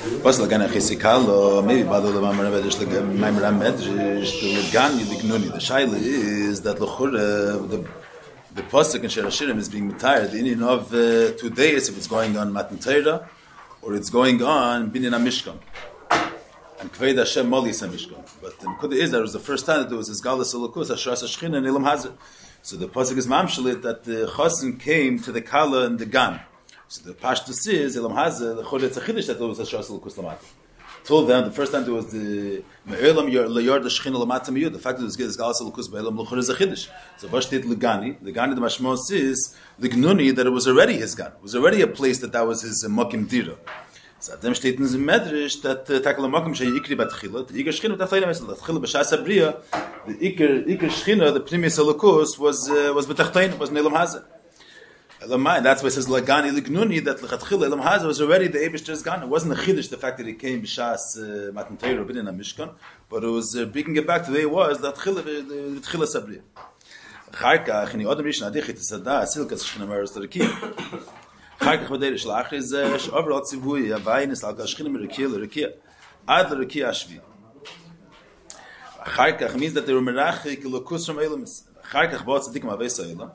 Was Legani Chisikalo, maybe Bado the Mamer Mamer Medrash, the Legani, the Gnuni. The Shaila is that the Pasuk in Sherashirim is being retired. The Indian of 2 days, if it's going on Matan Torah, or it's going on Binyan Mishkan. And Kved Hashem Molis Mishkan. But the Kudah is that it was the first time that there was this Galus Elokus, Ashras Ashchin, and Elam Hazar. So the Pasuk is Mamshalit that the Chosin came to the Kala and the Gan. So the Pashtus is Elam Hazar, the Chodet Zachidish that there was Ashras Elokus Lamata. Till then, the first time there was the Me'elam Layard Ashchin Lamata Miyud, the fact that there was Galus Elokus Ba'elam Luchor Zachidish. So Vashtit Legani, the Mashmos is the Gnuni that it was already his Gan. It was already a place that was his Mokim Dira. So dem steht in dem Medrash that Takala Mokim Shei Ikri Batchila, the Iker Shchina Batachleina Mesel, the Tchila B'Shas Abriya, the Iker Shchina, the Primis Elokus was Batachleina, was Nelam Hazar. Elamai, that's why it says Legani Lignuni, that Lechatchila Elam Hazar was already the Eibishter's Gan. It wasn't a Chiddush, the fact that he came B'Shas Matan Torah or Binyan Mishkan, but it was bringing it back to the way it was, that Tchila Sabriya. Charkach, in the Odom Rishon Adich, it is Sada, Silkas Shchina Meres Terekia. Charkach Baderish Lachri is overall Tzivui, Avayin is Alka Shchina Merekia Lerekia, Ad Lerekia Ashvi. Charkach means that they were Merachik Elokus from Elamis. Charkach bought Tzadikim Avesa Elam.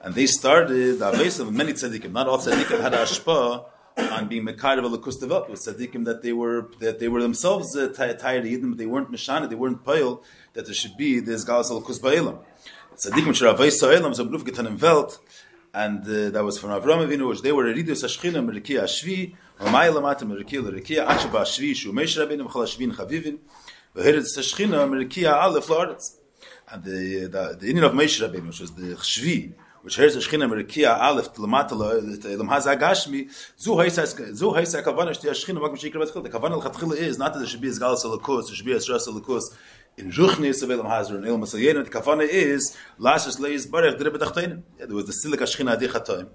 And they started the Avesa of many tzaddikim. Not all tzaddikim had ashpa on being mekar of Elokus developed. It was tzaddikim that they were themselves tired Yidden, but they weren't mishana, they weren't payil that there should be this Galas Elokus ba'elam. Tzaddikim which are Avesa Elam, so Bluf Getanim Welt, and that was from Avram Avinu, which they were Eridus Ashchina Merikia Ashvi, Omay Lamata Merikia Lerekia, Achaba Ashvi, Shumeish Rabbeinu Mechal Ashvin Chavivin, Veheretz Ashchina Merikia Aleph La'aretz. And the Indian of Meish Rabbeinu, which was the Chshvi, which here's the Shechina Merikia Aleph Lamata Elam Haz Agashmi, Zu Haisa Kavanah Shti Shechina Makom Sheikra Batchil. The Kavanah L'Chatchila is not that there should be a Galas Elokus, there should be a Shras Elokus in Ruchnis of Elam Hazar and Elam Masayena. The Kavanah is Lashes Leis Barech Dere B'Tachtein. There was the Silika Shechina Adi Chatoim,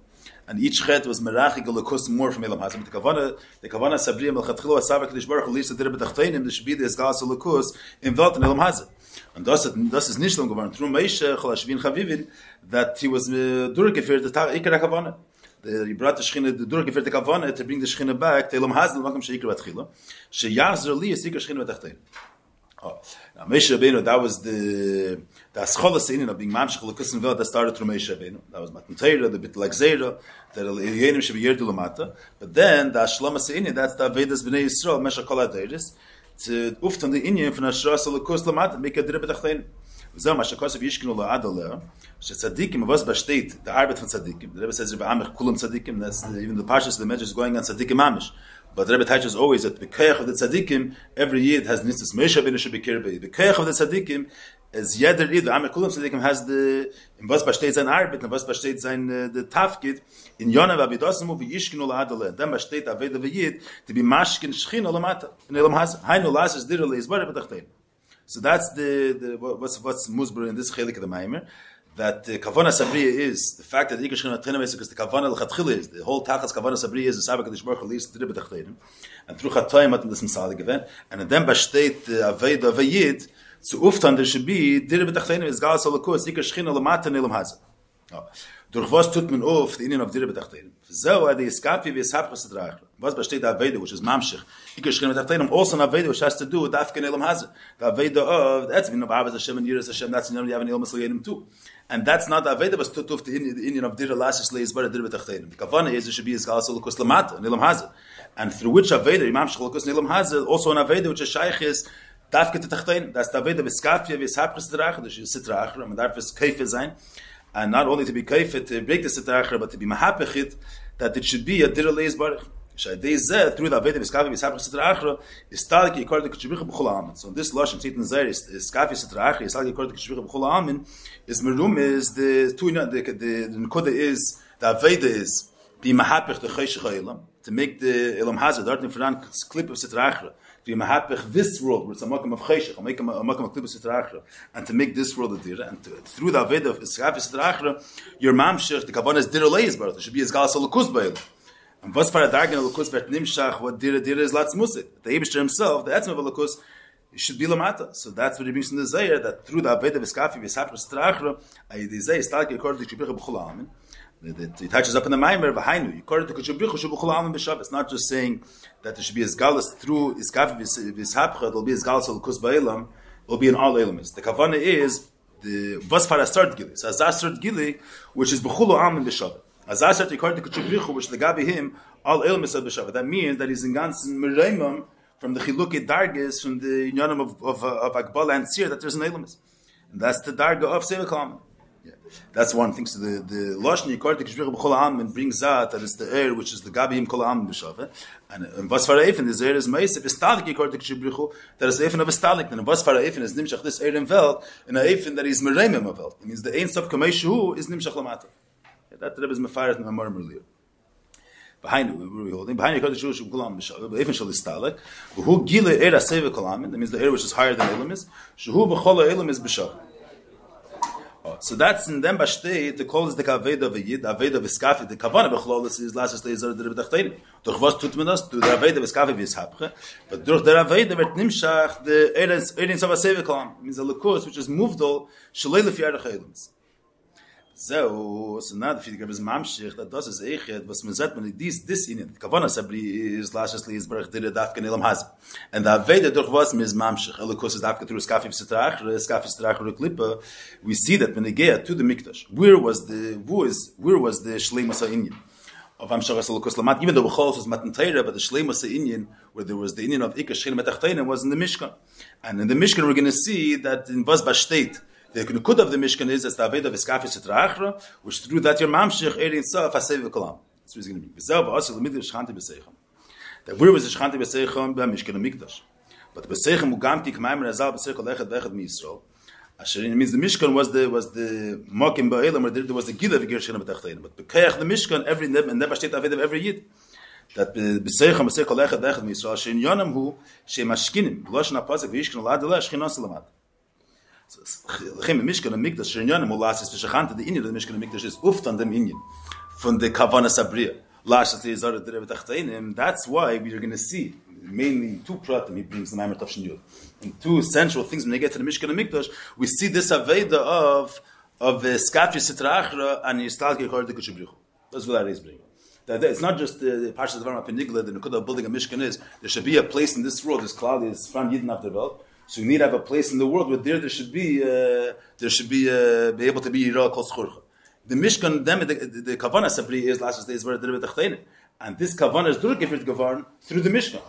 and each chet was Merachik Elokus more from Elam Hazar. The Kavanah Sabriya Melchatchila was Savak Lish Baruch Lisa Dere B'Tachtein. There should be this Galas Elokus involved in Elam Hazar. And das is Nishlam geworden. Through Meishe Chalashvin Chavivin, that he was durchgeführt, the Ikar HaKavanah. He brought the Shechina, the durchgeführt the Kavanah, to bring the Shechina back, to Elam Hazal, Makam Sheikar Batchila, Sheyachzer Li is Ikar Shechina Batachtein. Now Meishe Rabbeinu, that was the Ascholas Einin of being Mamshech L'Kusin Veld that started through Meishe Rabbeinu. That was Matan Torah, the bit like Zera, that Elienim should be Yerdu Lamata. But then, the Shlomo Einin, that's the Avedas B'nai Yisrael, Mesha Kol HaDeiris, to uftan the Indian from Ashras Elokus Lamata, make a Dere B'Tachtein. So much because of Yishkinu La'adaleh, Tzadikim was Bashteit, the Arbeit von Tzadikim. The Rebbe says Rebbe Amich Kulam Tzadikim. That's even the Parshas the Medrash is going on Tzadikim Amish. But the Rebbe teaches always that the Keich of the Tzadikim every year has nitzis. Moshe Rabbeinu should be kirbe. The Keich of the Tzadikim is Yeder Yid. The Amich Kulam Tzadikim has the in was Bashteit sein Arbeit, in was Bashteit sein the Tafkid in Yonav Avidosamu v'Yishkinu La'adaleh. Then Bashteit Aveda v'Yid to be Mashkin Shechina Lamata in Elam Hazar. Hainu Lasses Dira Leizbar B'Tachtein. So that's the what's Musbar in this chelik of the Mamer, that Kavanah Sabriya is the fact that the Ikar Shechina Tenemes, because the Kavanah L'Chatchila is the whole Tachas Kavanah Sabriya is the Savak Kadosh Baruch Hu leads to the B'Tachtein, and through Chatoim at this Misali given, and then Bashteit Aveda Vayid to Uftan there should be Dir B'Tachtein is Galas Olakus Ikar Shechina Lamata Nelam Hazar. Durch was tut man auf the Indian of Dir B'Tachtein? So the Eskafi v'Eshapchas T'Rachla. Was Bashteit Aveda, which is Mamshich, Ikar Shechina B'Tachtein, also an Aveda which has to do with Afkan Elam Hazar. The Aveda of that's been of Avaz Hashem and Yiras Hashem. That's in the Yavan Elam Masliyanim too. And that's not the Aveda was tut auf the Indian of Dir Lashes Leis Bar Dir B'Tachtein. The Kavanah is there should be Galas Olakus Lamata and Elam Hazar, and through which Aveda Mamshich Olakus and Elam Hazar also an Aveda which is Shaykh is Dafke T'Tachtein. That's the Aveda v'Eskafia v'Eshapchas T'Rachla. There should be Sitrachla and that is Keif Zayin. And not only to be kaifet, to break the Sitrachra, but to be mahapechit, that it should be a Dir Leis Baruch. Shaydei Zeh, through the Aveda v'Skafi v'Eshapchas Sitrachra, is Talki Yikar D'Kachshvicha B'chol Ha'amin. So this Lashon, Tzitn Zer, is Skafi Sitrachra, is Talki Yikar D'Kachshvicha B'chol Ha'amin, is Merum, is the Nkoda is, the Aveda is, be mahapech the Chayshich HaElam, to make the Elam Hazar, Dart Nifran, clip of Sitrachra, to mahapech this world, where it's a makam of cheshach, a makam of klibus sitrachra, and to make this world a dira, and through the aveda of iskaf sitrachra, your mamshech, the kavanah is dira leis baruch. There should be as galas olukus ba'il. And was para dargen olukus v'et nimshach, what dira is latz musik. The Eibishter himself, the etzem of olukus, should be lamata. So that's what he brings in the zayir, that through the aveda of iskafi v'esapra sitrachra, ayidizay is talki according to shibich b'chol ha'amin. He touches up in the Mamer, V'hainu, according to Kuchabrichu, Shubuchul Alam B'Shav. It's not just saying that there should be Izgalus through Iskafi V'Ishapcha, there'll be Izgalus Al-Kus Ba'ilam, will be in all elements. The Kavana is the Vasfara Start Gili. So Azar Start Gili, which is B'chulu Alam B'Shav. Azar Start, according to Kuchabrichu, which Legabi him, all elements of B'Shav. That means that he's in Gansen Mereimam, from the Chiluke Dargis, from the Yonam of Akbala and Sir, that there's an element. And that's the Darga of Seva Kalam. Yeah. That's one thing. So the Lashni according to Kishbir B'chol Ha'am brings out that it's the air which is the Gabihim Kol Ha'am B'Shaveh. And Vasfara Eifen, this air is Meisef, Istalik according to Kishbir B'chol, that is the Eifen of Istalik. And Vasfara Eifen is Nimshach, this air in Veld, and an Eifen that is Mereimim of Veld. It means the Ein Sof Kameshu is Nimshach Lamata. That Rebbe is Mefaret and Mamer earlier. Behind we were holding behind the Jewish Gulam B'Shaveh, Eifen Shal Istalik, who Gile Eir Aseva Kol Ha'am, that means the air which is higher than Elam is, Shehu B'chol Elam is B'Shaveh. So that's in them Bashtei, the call is the Kaveda of a Yid, Aveda of Iskafi, the Kavana Bechlolis is last days of the Rebbe durch was tut man das? Durch the Aveda of Iskafi Vishapche, but durch der Aveda wird Nimshach, the Erin of a Seveklam, means a Lukus, which is moved all, Shalei Lefi Arach Eilams. So now the Fidigar is Mamshich, that does is Eichet, was man sagt, man this in it, Kavana Sabri is lastly is Barach Dire Dafkan Elam Haz. And the Aveda durch was is Mamshich, Elukus is Dafka through Skafi V'Sitrach, Skafi V'Sitrach Ruklipa, we see that when they get to the Mikdash, where was the Shleimus HaInyan? Of Amshachas Elukus Lamat, even though B'cholos was Matan Teira, but the Shleimus HaInyan, where there was the Inyan of Ikar Shchein Metachtein, was in the Mishkan. And in the Mishkan we're going to see that in Vaz Bashteit, the Nukud of the Mishkan is as the Aveda of Iskafi Sitrachra, which through that your Mamshich Erin Saf Hasev V'Kolam. That's what he's going to be. V'zel v'asel l'midir Shchanti B'Seicham. That where was the Shchanti B'Seicham b'Mishkan Mikdash? But the B'Seicham ugamti k'mayim Razal B'Seicham lechad v'echad miYisrael. Asher means the Mishkan was the Mokim Ba'elam, where there was the Gila v'Gir Shchanti B'Tachtein. But B'Keach the Mishkan every neb and never state Aveda of every Yid. That B'Seicham lechad v'echad miYisrael. Asher in Yonam hu she'mashkinim b'Loshen HaPasuk v'Yishkan Olad Eleh Shchinos Lamad. Lechem Mishkan and Mikdash Shenyanim Ulas is V'Shachanta. The Inyan of the Mishkan and Mikdash is Uftan dem Inyan from the Kavana Sabriya. Lashas is Zara Dereva Tachteinim. That's why we are going to see mainly two pratim. He brings the Mamer Tavshin Yud and two central things when they get to the Mishkan and Mikdash. We see this Aveda of Skafi Sitra Achra and Yistalki according to Kuchabrichu. That's what that is bringing. That it's not just the Parshas of Varma Penigla, the Nukud of building a Mishkan is. There should be a place in this world. This cloud is from Yidden of the world. So you need to have a place in the world where there should be be able to be Yirah Kol Schurcha. The Mishkan, the Kavana Sabri is last days where they're Tachtein, and this Kavana is durchgeführt geworden through the Mishkan.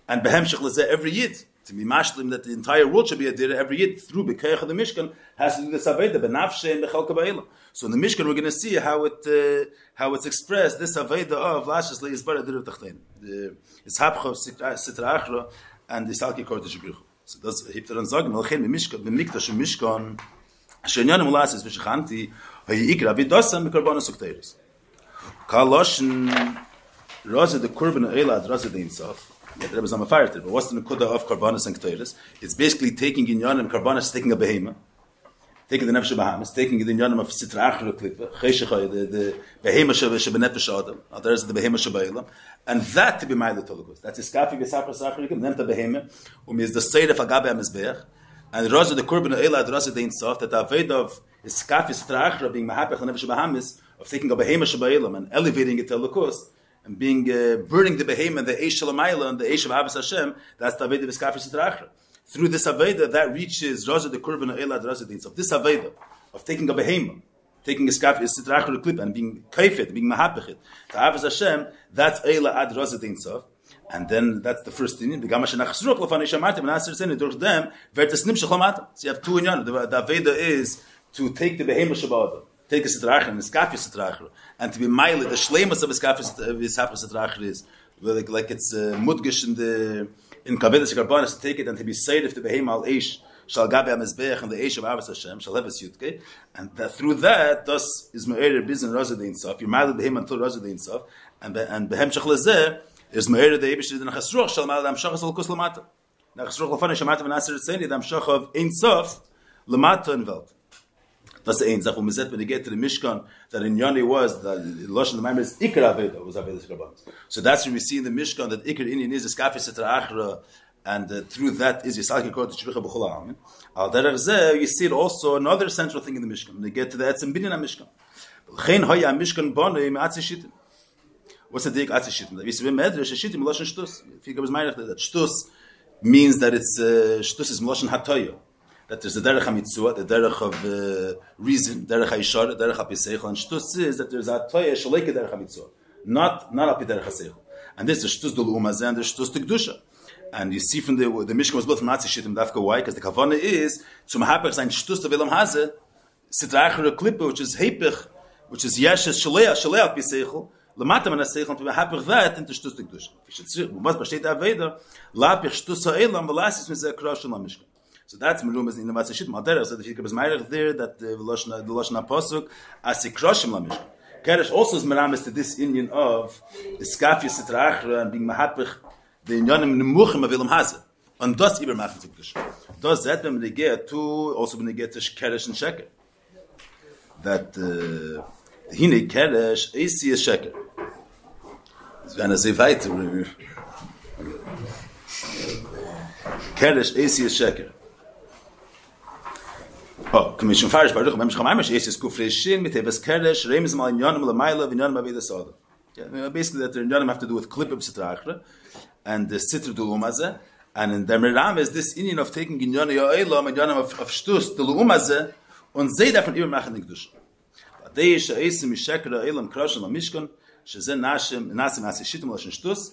And Behem Shechlazeh every Yid to be mashlim that the entire world should be a dir every Yid through Bekeich of the Mishkan has to do the Saveda Benafshe and Bechalka Ba'elam. So in the Mishkan we're going to see how it's expressed this Saveda of Lashas Le'izbar Dir Tachtein. It's Hapcha Sitra Achra and the Salki Kodesh Shibruch. So das hebt dann sagen, Melchem Mishkan, Mikdash Mishkan, Shenyan Mulas is V'Shachanti, Hayikra V'Dosam B'Karbanos Ukteiros. Kaloshin Raza the Kurban Elad Raza the Insaf. Yeah, there was a fire but what's the Nukuda of Karbanos and Ukteiros? It's basically taking in Yanim Karbanos, taking a behema, taking the Nefesh Bahamas, taking the Yanim of Sitra Achra Klipa, Cheshach, the behema Shebenefesh Adam, there's the behema Shebaylam. And that to be ma'ileh tolukus. That's iskafi v'sapar sacharikim. Nehmt behema is the seir of agabe amizbech. And Raza the Kurban Elad Raza the Insaf that the aved of iskafi strachra being mahapech l'nefesh bahamis of taking a behema sheba'ilam and elevating it to tolukus and being burning the behema, the eish shalamayla and the eish of Abbas Hashem. That's the aved of iskafi strachra. Through this aved that reaches Raza the Kurban Elad Raza the Insaf. This aved of taking a behema, taking a skaf is sitrachur clip and being kaifet, being mahapechet to Avos Hashem. That's Eila ad Razat Insof, and then that's the first thing. The Gamash Nachsruk Lafani Shamatim and Asher Seni durch them vertes Nimshach Lamatim. So you have two in Yan. The Aveda is to take the Behema Shabbat, take a sitrachur and a skaf sitrachur, and to be mild. The shleimus of a skaf sitrachur is like it's mudgish in Kavedas Karbanis to take it and to be said if the Behema al Eish. Shall gabe amizbech and the eish of Abbas Hashem shall have a sutke, and that through that thus is me'er bizin Raza the Insaf. You ma'al behem until Raza the Insaf, and behem shechlezeh is me'er the eibish the nachasruch shall ma'al amshach al kus lamata. Nachasruch lafane shamatim and aser tzeni the amshach of Insaf lamata and velt. That's the Einsaf. When they get to the Mishkan, that in Yoni was the Lashon the Mamer is Ikar Aveda was Avedas Karbanos. So that's what we see in the Mishkan that Ikar Inyan is the Skafi Sitra Achra. And through that is Yisalki Kodesh Shvicha B'Chol Ha'amin. Al Derech Zeh, you see it also another central thing in the Mishkan. When they get to the Etzem Binyan HaMishkan. Chen hoya mishkan bonay me'atzi shitim. What's the dig atzi shitim? We see medrash shitim loshen shtus. If you go with mine that shtus means that it's shtus is loshen hatoyo. That there's the derech hamitzua, the derech of reason, derech haishar, derech hapiseichel, and shtus is that there's a hatoyo shaleike derech hamitzua, not api derech haseichel. And this is shtus dolu umazeh and there's shtus tekdusha. And you see from the Mishkan was built from atzi shitim dafka why? Because the kavana is to mahapech sein shtus of elam hazeh sitra achere klippe, which is hepech, which is yeshes shalei piseichel. Lamata man aseichel to mahapech that into shtus tekdusha. If you should must b'shteit aveda lapich shtus ha'elam v'lasis mizeh krash shalom mishkan. So that's merumas in the Basi shit mater. So if you comes Mamer there that the lashna pasuk as ikroshim lamish. Keresh also is meramis to this Indian of the skafia sitrachra and being mahapich the inyanim nemuchim of ilam hazeh. And das iber machen tikdush. Das that when they get to also when they get to keresh and sheker. That hine keresh is sheker. It's gonna say weiter. Keresh is sheker. Oh, Commission Farish Baruch, Mamer Mamer, is Kufreshin, mit Evas Keresh, Remes Mal Inyanim Lamaila, Vinyanim Aveda Sada. Basically, that the Inyanim have to do with Klip of Sitrachra and the Sitr Dulumaze, and in the Meram is this Indian of taking Inyanim Yoelam, Inyanim of Shtus, Dulumaze, und sie davon immer machen Nikdush. Adei Shaisim Mishakra Elam Krashan Lamishkan, Shazen Nashim, Nasim Asishitim Lashin Shtus,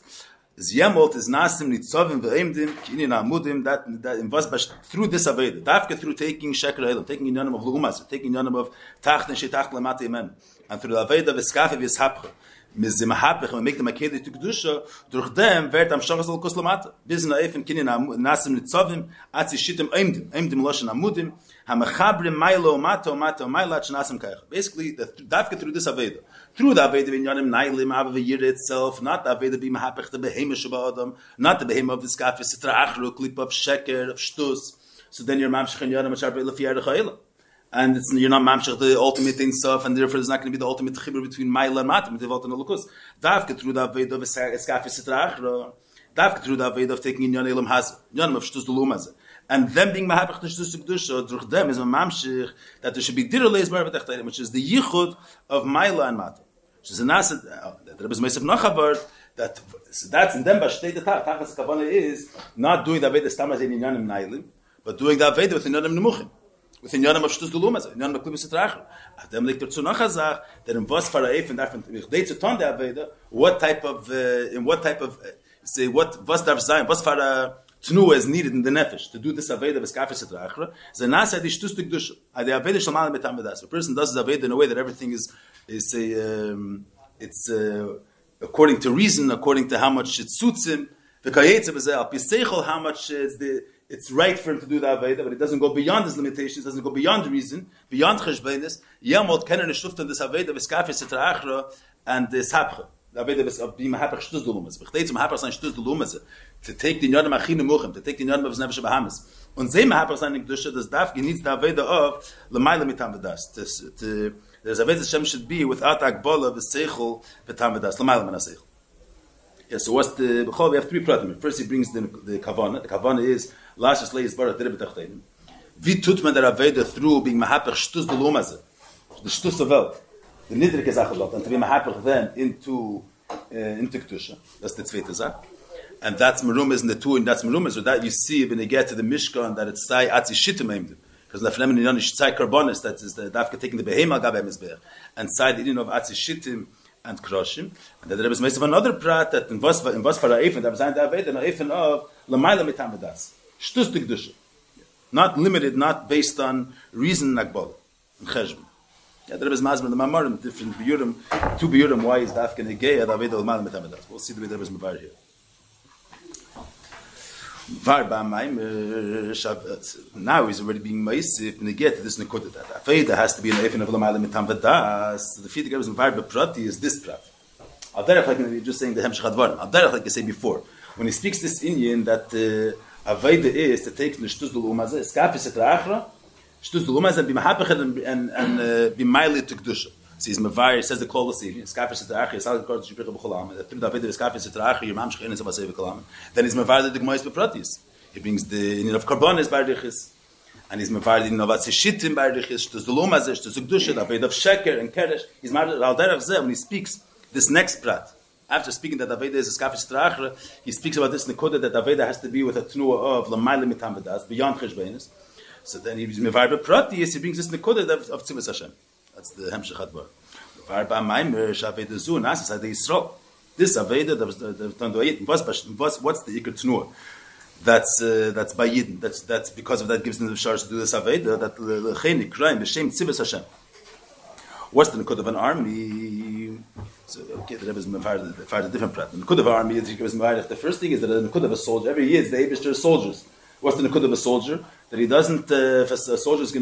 Zyemolt is nasim nitzovim ve'emdim kinin amudim that in was through this aveda dafke through taking sheker elam taking inyanim of lumas taking inyanim of tachten shetach lamate imen and through the aveda veskafe v'shapche mizim hapech and make the makedi to kedusha durch dem wird am shachas al koslamata bis na efen kinin nasim nitzovim atzi shitem emdim loshen amudim hamachabrim mailo mato mailat nasim kaich. Basically the dafke through this aveda. Through the Aveda Vinyanim Nailim Ava V'Yir itself, not the Aveda B'Ma Hapech the Behemoth Shabbat not the Behemoth of the Skafis Sitra Achru, Klip of Sheker of Shtus. So then you're Mamshech and Yonam Machar Be'Elef Yar Chayla, and you're not Mamshech the ultimate thing stuff, and therefore there's not going to be the ultimate chibur between Maila and Matam, Devolt and Elokus. Davke through the Aveda of Skafis Sitra Achru, Davke through the Aveda of taking in Yonam Elam Haz, Yonam of Shtus Dulumaz. And them being mahapech to shtus kedusha, through them is a mamshich that there should be dirleis bar v'techtayim, which is the yichud of Maila and Matam. Which is a nasad that Rabbi Meisef Nachavar that so that's in them b'shtei the tachas kavana is not doing the aveda stamaz in inyanim nailim, but doing the aveda with inyanim nemuchim, with inyanim of shtus dulumaz, inyanim of klibus etrachim. Adem likt zu nachazach that in was faraif and different they to turn the aveda what type of say what was darf sein was fara tnu is needed in the nefesh to do this aveda with skafis etrachim. The nasad is shtus kedusha. The aveda shalmal betam vedas. A person does the aveda in a way that everything is according to reason, according to how much it suits him. How much it's right for him to do the Aveda, but it doesn't go beyond his limitations, doesn't go beyond reason, beyond cheshbeinis. Yamot kenen shuftan this Aveda v'skafis etra achra and this hapcha. The Aveda of being hapach shtus dulumas. V'chtei zum hapach sein shtus dulumas to take the yonam achinu muchim, to take the yonam of his nefesh bahamas. Und zeh hapach sein kedusha das darf needs the Aveda of l'mayla mitam v'das. There's a way the Shem should be without Akbala, the Seichel, the Tamadas, Lamayla Mana Seichel. Yeah, so what's the Bechol? We have three pratim. First, he brings the Kavana. The Kavana is, Lashas Leis Barat Dere B'Tachteinim. Vi tut man der Aveda through being Mahapach Shtus Dulumaze, the Shtus of Welt, the Nidrik is Achabot, and to be Mahapach then into Kedusha. That's the Tzveite Zach. And that's Merumas in the two, and that's Merumas, or that you see when they get to the Mishkan, that it's Sai Atzi Shittim Eimdim. Because the phenomenon in Yonish Tzai Karbonis, that is the Dafka taking the Behema Gabe Mizbeach, and side eating of Atzi Shittim and Kroshim. And then there is of another prat that in was Fara'if, that was an David, and Aifin of Lamaila Mitam Vedas. Shtus Tikdusha. Not limited, not based on reason Nagbal, and Cheshbon. Yeah, there is Mazman, the Mamer, different Biyurim, two Biyurim, why is Dafka Negea, David Lamaila Mitam Vedas. We'll see the way there is Mavar here. Now he's already being Maisif, and get this Nikoda that Aveda has to be an Eifin of Lamaila Mitam Vedas. The feed goes in Varba Prati is this Prat. Adarach, like you're just saying the Hemshech Advarim. Adarach, like I said before, when he speaks this Indian that Aveda is to take the Shtus Dulumazah, Skafis et Achra, Shtus Dulumazah, and be Mahapachet and be Maili to Kedusha. So he's Mavar, says the Kol Vasivi, Skafis et Achra, Yisal Kor Shipich B'Cholam, that through the Aveda Skafis et Achra, Yir Mamshech Enes Avasev Kolam. Then he's Mavar the Gmois Bepratis. He brings the Indian of Karbonis Bardichis. and he's mevar in what shittim by the zulum as is the kedusha, the avodah of sheker and keresh. He's married al derech zeh when he speaks this next prat. After speaking that avodah is a skafis trachra, he speaks about this nekuda that avodah has to be with a tnua of lamayla mitam v'das beyond cheshbenis. So then he's mevar b'pratis. He brings this nekuda of tzivus Hashem. That's the hamshich hadvar. Mevar b'maymer shaveda zu nasas ad Yisrael. This avodah that done to Yidden. What's the ikar tnua? That's by Yidden. That's because of that gives them the charge to do this avodah. That lechenik kraim b'shem tzivus Hashem. What's the nekuda of an army? So okay, the Rebbe is mevar a different prat. The nekuda of an army is the first thing is that the nekuda of a soldier every year is the Eibishter soldiers. What's the nekuda of a soldier? That he doesn't. If a soldier is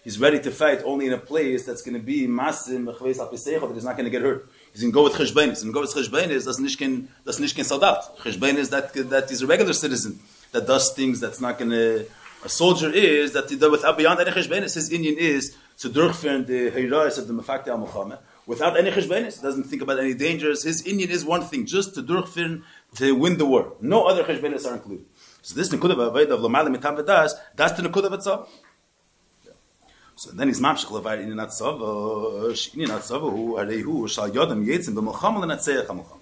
he's ready to fight only in a place that's going to be masim that he's not going to get hurt. He's going to go with cheshbenis. And go with cheshbenis that's nishkin soldat. Cheshbenis that he's a regular citizen that does things that's not going to. A soldier is that without beyond any cheshbenis, his Indian is to durchführen the heirais of the mafakti al Muhammad. Without any cheshbenis, doesn't think about any dangers. His Indian is one thing, just to durchführen to win the war. No other cheshbenis are included. So this nekuda v'avodah of l'mayla mitam v'das, that's the nekuda v'tzav. So then he's mamshich levar in atzav who areihu shal yodam yitzim b'molchama l'natzeach ha'molchama.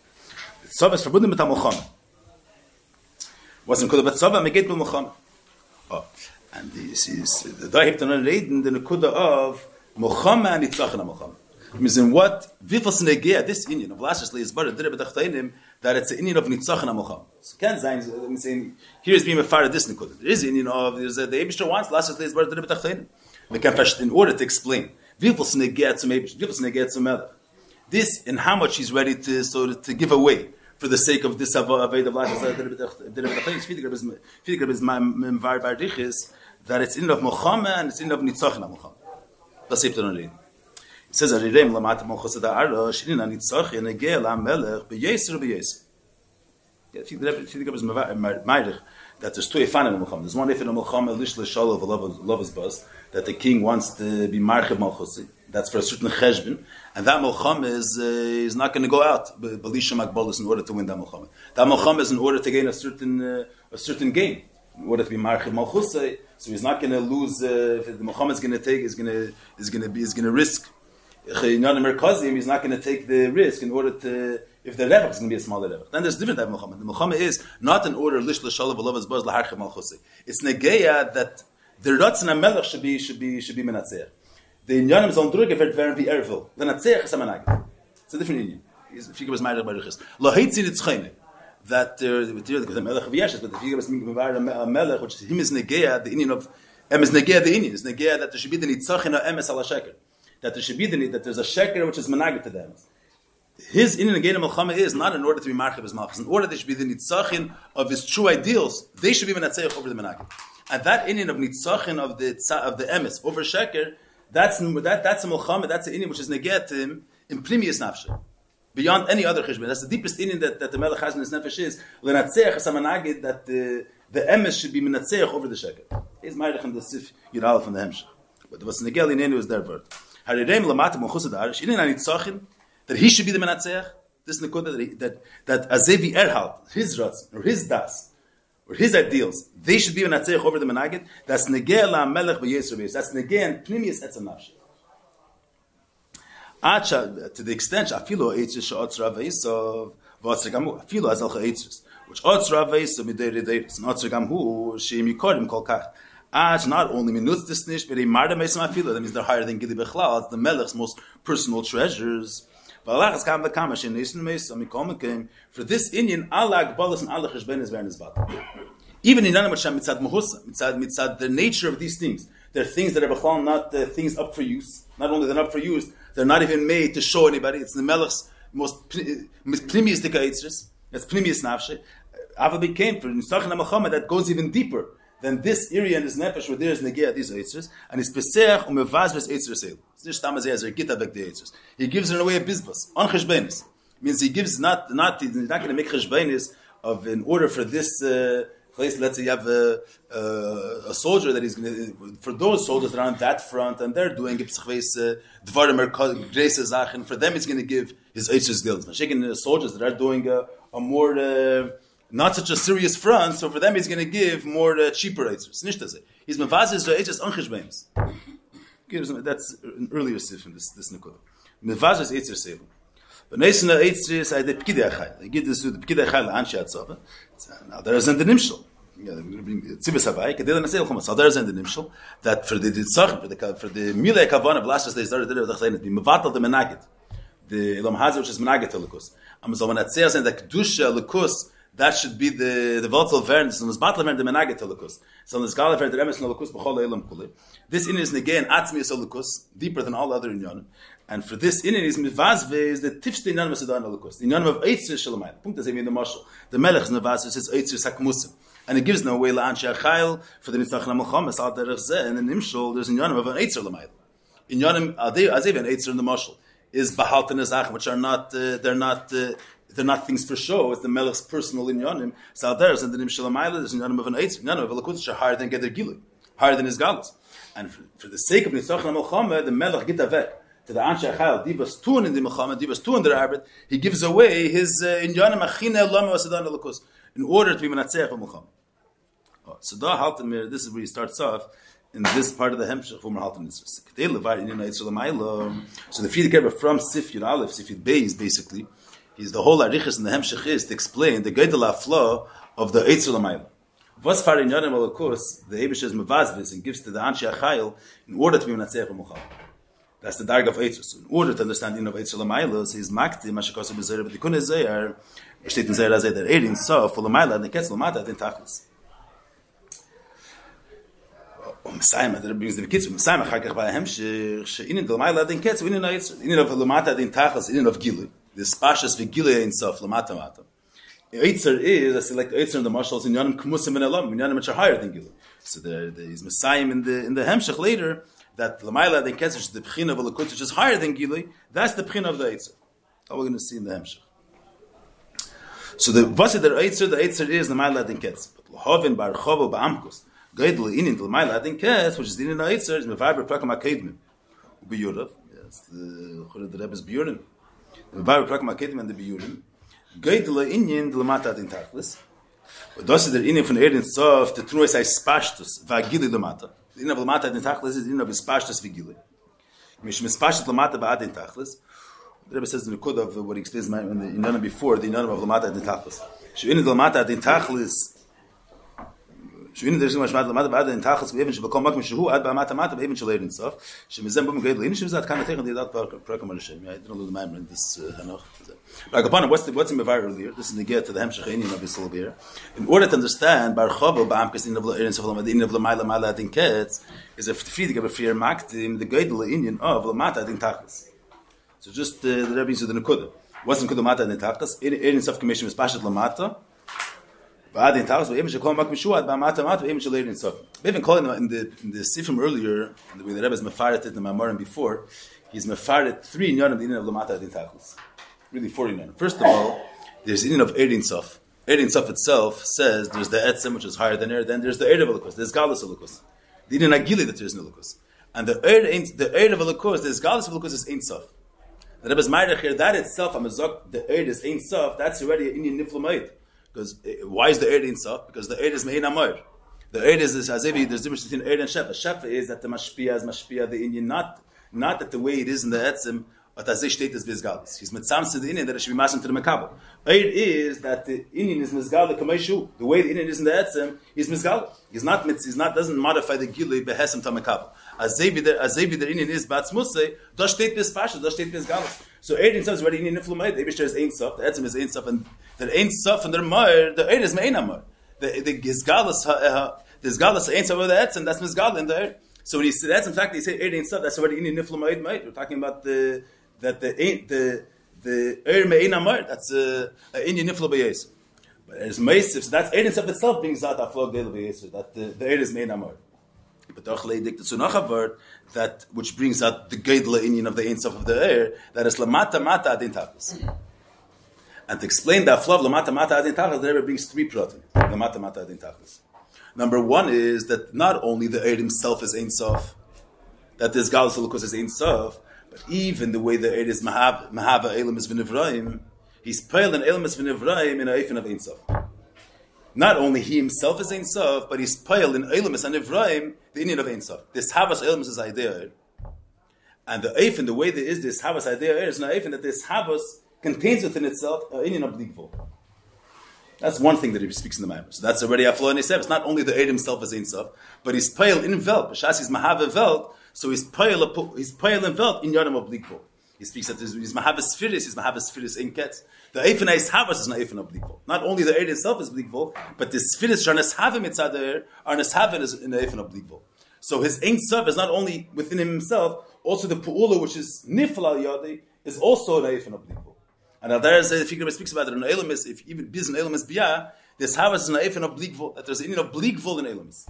The tzav is verbunden mit ha'molchama. What's the nekuda v'tzav? Megeit b'molchama. Oh, and this is the dahib to reden the nekuda of molchama and nitzachon ha'molchama. It means in what vifos negea this Indian of lastly is bara dire b'tachtainim that it's an Indian of nitzachon ha'molchama. So can't say here is being a far this nekuda. There is Indian of there's the Eibishter wants lastly is bara dire b'tachtainim. In order to explain vifos negea to Eibishter, vifos negea to Melech. This and how much he's ready to give away for the sake of this avodah of lastly dire b'tachtainim. Fidigrab is my memvar bardichis that it's in of molchama and it's in of nitzachon ha'molchama. That's it. It says that Rirem lamat mochos da ara shinin anitzach yenegel amelech beyeser beyeser. If you is ma'irich that there's two ifan in Muhammad. There's one if in Muhammad lish l'shalov lovers bus that the king wants to be marchiv malchusi. That's for a certain cheshbon, and that Muhammad is not going to go out belisham akbolus in order to win that Muhammad. That Muhammad is in order to gain a certain gain in order to be marchiv malchusi. So he's not going to lose. If the Muhammad is going to take is going to risk. He's not going to take the risk in order to, if the revach is going to be a smaller revach. Then there's a different type of Muhammad. The Muhammad is not in order lish l'shalav v'lovas baz laharchiv malchusi. It's negeya that the ratzon hamelech should be menatzeach. The inyanim zon druge wird werden wie ervil. The natzeach is a managid. It's a different inyan. If you give us ma'arech baruchis, lo heitzin itzchayne that the melech of yeshes, but if you give us a melech, which him is negeya the inyan of em is negeya the inyan is negeya that there should be the nitzachin of emes ala sheker. That there should be that there's a sheker which is managed to them. His in again Melchama is not in order to be marchiv his malchus. In order there should be the nitzachin of his true ideals. They should be menatzeich over the menagid. And that inyan of nitzachin of the emes over sheker, that's a Melchama. That's an inyan which is neget him in primius nafshe, beyond any other cheshbon. That's the deepest inyan that the melech has in his nefesh is lenatzeich as a menagid that the emes should be menatzeich over the sheker. He's married in the sif yiralef from the hemshach. But what's negel in is their word. That he should be the menatzeach. This nekuda that azevi erhalt his rats or his das or his ideals they should be menatzeach over the menagid. That's negel la melech b'yesur. That's negel and pnimius etzem nafshi. Acha to the extent afilo eitzis she'otzra veisov v'otzregamu afilo azalcha eitzis which otzra veisov midei redeiros and otzregamu she'im yikorim kol kach. Not only minutz this nish, but a marda meisam afilo. That means they're higher than Gili Bechlal. It's the Melech's most personal treasures. For this Indian, Allah Akbalas and Allah Cheshben is very nisbat. Even in Nana Masham mitzad Muhusa, mitzad the nature of these things. They're things that are Bechlal, not things up for use. Not only they're not for use, they're not even made to show anybody. It's the Melech's most primius dikaitzris. That's primius nafshe. Ava became for Nisachin HaMelchama that goes even deeper than this area in his nefesh where there is negeah these eitzers, and it's peseach umevaz ves eitzers sale. It's not stamazeh as gita back the eitzers. He gives it away a bizbas on cheshbenis. Means he gives not he's not going to make cheshbenis of in order for this place. Let's say you have a soldier that he's going to for those soldiers that are on that front and they're doing dvarim or grace zachen. For them, he's going to give his eitzers deals. Shaking the soldiers that are doing a more not such a serious front, so for them he's going to give more cheaper eitzers. He's mevazes the eitzers unchish beims. That's an earlier sif in this nekuda. Mevazes eitzer selim. But neisna eitzer is the pkidei achayil. They give this to the pkidei achayil anshe atzava. Now there is in the nimshal. Tzibes havai kadei l'nasei l'chomas. So there is in the nimshal that for the tzach for the milei kavan of last days started to be mevatel the menagid. The Elam Hazir, which is Menaget Elikus. So when it says in the Kedusha Elikus, that should be the volatile variance, and the Battle the Menaget Elikus. So the Skala Ver, the Remes Elikus, B'chol Elam Kuli. This in is again Atzmius Elikus, deeper than all other inyanim. And for this in is Mivazve is the Tifste inyanim Sedan Elikus. The inyanim of Eitzir Shalamayim. Punkt is even the Mashal. The Melech is Mivazve, says Eitzir Sakmusim. And it gives no way La'an She'achayil for the Nitzach Namalcham, Al Derech Zeh, and in Nimshol, there's inyanim of an Eitzir Lamayim. Inyanim, as even Eitzir in the Mashal. Is Bahaltan Azach, which are not, they're not things for show. It's the Melech's personal inyanim. So there's in the Nim Shalamayla, there's inyanim of an Eitz, inyanim of a Lakut, which are higher than Geder Gilui, higher than his Galus. And for the sake of Nitzach Namalchama, the Melech get avek to the Anshe Achayel, Divas Tuan in the Melchama, Divas Tuan the Arbet, he gives away his inyanim Achine Lama Vasadan Alakus in order to be Menatzeach of Melchama. So da Haltamir, this is where he starts off. In this part of the Hemshech, so the Friedrich Rebbe from Sif Yud Aleph, Sif Yud Beis, basically, he's the whole Arichas in the Hemshech is to explain the Geidel HaFlo of the Eitzel HaMayla. What's far in Yonim Alakus, the Eibush is Mevazvis and gives to the Anshe Achayil in order to be Menatzeach B'Muchal. That's the Darg of Eitzel. So in order to understand the of Eitzel HaMayla, so he's Makti, Mashakos HaBezerah, but the Kun Ezeyar, steht in Zeyar Azey, der Erin Sof, for HaMayla, and the Ketz Lamata, den Tachlis. Messiah, that brings the kids. Messiah, Chagach by Hamshir, Sheinin the Lamata den Ketz, Inin of Lamata den Tachas, Inin of Gilui. The Spashas Vigilui in Sof, Lamata Mata. Eitzer is, I select Eitzer in the Marshals in Yonim Kumusim and Elam, in Yonim which are higher than Gilui. So there is Messiah in the Hemshech later, that Lamata den Ketz, which is the Pchin of Alakut, which is higher than Gilui, that's the Pchin of the Eitzer. That we're going to see in the Hemshech. So the Basi the Eitzer is Lamata den Ketz. But Lahovin Bar Chovo Ba'amkus. Geidle inin the Mayla den Ketz, which is the Inin Eitzer, is Mevaber Prakam HaKedmim. Biyurav, yes, the Rebbe's Biyurim. Mevaber Prakam HaKedmim and the Biyurim. Geidle inin the Lamata den Tachlis. But das ist der Inin von Erdin Sof, the Trues heißt Spashtus, Vagili Lamata. The Inin of Lamata den Tachlis is the Inin of Spashtus Vigili. Mish Spashtus Lamata Ba'ad den Tachlis. The Rebbe says in the code of what he explains in the Inyanim before, the Inyanim of Lamata den Tachlis. She'inin the Lamata den Tachlis, שווינים דרשים משמעת למטה בעד אין תחס ואבן שבכל מקום שהוא עד בעמת המטה ואבן של אין סוף שמזם בו מגייד לאין שמזת כאן התכן לידת פרקם על השם. I don't know the Mamer in this hanoch. But Kaplan, what's in Mevar earlier? This is the get to the Hemshech Einin of Yisrael here. In order to understand Bar Chobo Ba'amkas in of Erin Sof in of Lamayla Mala Adin Ketz is a Friedrich Rebbe Frier Maktim the Geidel Indian of Lamata Adin Tachlis. So just the Rebbe is the Nekuda. What's in Kuda Mata Adin Tachlis? Erin Sof Commission is Pashat Lamata. We've been calling in the Sifrim earlier, the way the Rebbe is mefaret in the Mamer before, he's mefaret 3 inyanim of the Inin of Lamata Adin Tachlis. Really 4 inyanim. First of all, there's Inin of Erin Sof. Erin Sof itself says there's the Etzem, which is higher than then there's the Eir of Elikus, there's Galus of Elikus. The Inin Agili that there's no Elikus. And the Eir of Elikus, there's Galus of Elikus is Ein Sof. The Rebbe is Meirach here, that itself, the Eir is Ein Sof, that's already an Indian Niflamayit. Because why is the Eid in Sof? Because the Eid is Mein Amor. The Eid is as if there's difference between Eid and Shefa. Shefa is that the Mashpia is Mashpia the Indian, not that the way it is in the Etzim, but as they state is Vizgalis. He's Mitzams to the Indian that it should be Masim to the Mekabel. Eid is that the Indian is Mizgal the Kameshu. The way the Indian is in the Etzim, he's Mizgal. He's not doesn't modify the Gili Behesim to Mekabel. As they the Indian is Batzmusay, does state this Pasha, does state Vizgalis. So Eid in Sof is already Indian Influmayt. The Eibishter is Ein Sof, the Etzim is Ein Sof, and the Ein Sof and the Mar, the Eid is Mein Amor. The Gizgalas, the Gizgalas Ein Sof of the Etzim, that's Mizgal in the Eid. So when he said that's in fact he said Eid Ein Sof, that's already Indian Influmayt. We're talking about the Eid Mein Amor, that's Indian Influmayt. But as Meisif, so that's Eid Ein Sof itself being Zat Aflog Del V'Yesir, that the Eid is Mein Amor. But that which brings out the Geidla Indian of the Ein Sof of the air, that is Lamata Mata Adin Tachlis. And to explain that flow of Lamata Mata Adin Tachlis, the Rebbe brings 3 pratim. Lamata Mata Adin Tachlis. Number 1 is that not only the air himself is Ein Sof, that this Galus Elukus is Ein Sof, but even the way the air is Mahava Elam is V'Nivraim, he's Peil and Elam is V'Nivraim in a Eifin of Ein Sof. not only he himself is Ein Sof, but he's pile in Eilumis and Ivraim, the Indian of Ein Sof. This Havas Eilumis is idea. And the Eifin, the way there is this Havas idea is an Eifin that this Havas contains within itself an Indian of Bligvul. That's one thing that he speaks in the Mamer. So that's already a flaw in his It's not only the Eid himself as Ein Sof, but he's pile in Velt. B'shas he's Mahava Velt, so he's pile in Velt in Yadam of Bligvul. He speaks that he's Mahava Sphiris, he's Mahava Sphiris in Ketz. The Eifin is Havas is not Eifin of Bligvul. Not only the Eid itself is Bligvul, but the Sphiris Shanas Havim Mitzader are Neshavin is in the Eifin of Bligvul. So his Ein Sof is not only within himself, also the Pu'ula, which is Nifla Yadi, is also an Eifin of Bligvul. And there is a figure speaks about it in Elamis, if even biz in Elamis Biyah, this Havas is an Eifin of Bligvul, that there's an Indian of Bligvul in Elamis.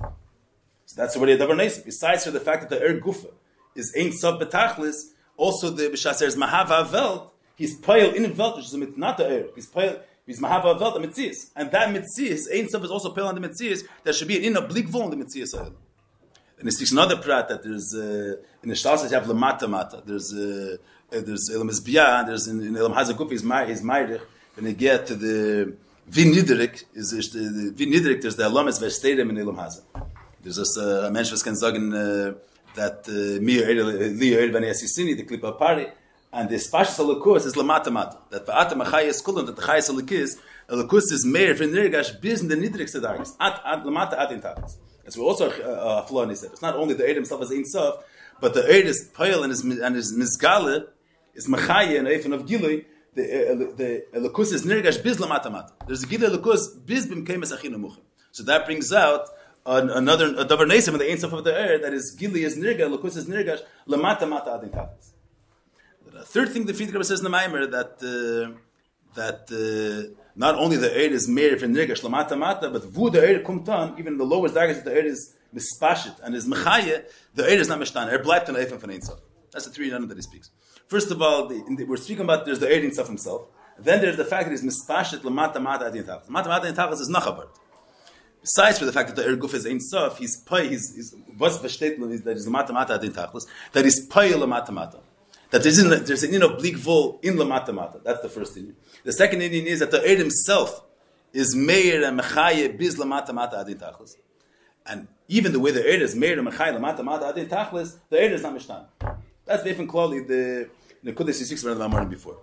So that's already a Davar Nesik. Besides for the fact that the Gufa is Ein Sof Betachlis, also the B'shas is Mahava Velt, he's Pile in Velt, which is not the he's Mahava Velt, the Metzias. And that Metzias, Ein Sof is also Pile on the Metzias, there should be an Indian of Bligvul in the Metzias. And it speaks another prat that there's, in the Shtas you have Lamata Mata, there's Elamis Biyah, there's in Elam Hazaguf is Meirich, when you get to the Vinidrik, the Vinidrik, there's the Elamis Vestedem in Elam Hazak. There's a mention was can sagen that Mir Leo Vani Asisini, the clip of Pari, and the Spashas Alakus is Lamata Mata. That Va'ata Machayas Kulan, that the Chayas Alakus is Meir for Nirgash, Biz in the Nidrik Sedargis, at Lamata at Intakas. That's also a flaw in his It's not only the Eid himself as Ein Sof, but the Eid is Payal and his Mizgale is Machaya and Eifin of Gilui. The Elokus is Nirgash Biz Lamata. There's a Gilui Elokus Biz Bimkei Mesachinu Muchim. So that brings out another Davar Nesim in the Ein Sof of the Eid that is Gilui is Nirgash, Elokus is Nirgash Lamata Mata Adin Tavis. The third thing the Friedrich says in the Mamer that not only the Eid is Meir for Nirgash Lamata Mata, but Vu the Eid kommt on, even the lowest dargest that the Eid is Mispashit and is Mechaye, the Eid is not Mishtan. Bleibt an Eifin von Ein Sof. That's the three that he speaks. First of all, we're speaking about there's the Eid Ein Sof himself. Then there's the fact that he's Mispashit Lamata Mata Adin Tachas. Lamata Mata Adin Tachas is Nachabart. Besides for the fact that the Eid Guf is Ein Sof, he's what's Bestetl is that he's Lamata Mata Adin Tachas, that he's Pay Lamata Mata. That there's an Indian of Bligvul in Lamata Mata. That's the first Indian. The second Indian is that the Eid himself is Meir and Mechaye Biz Lamata Mata Adin Tachlis. And even the way the Eid is Meir and Mechaye Lamata Mata Adin Tachlis, the Eid is not Mishtan. That's even clearly the Kodesh Yisik Sven of morning before.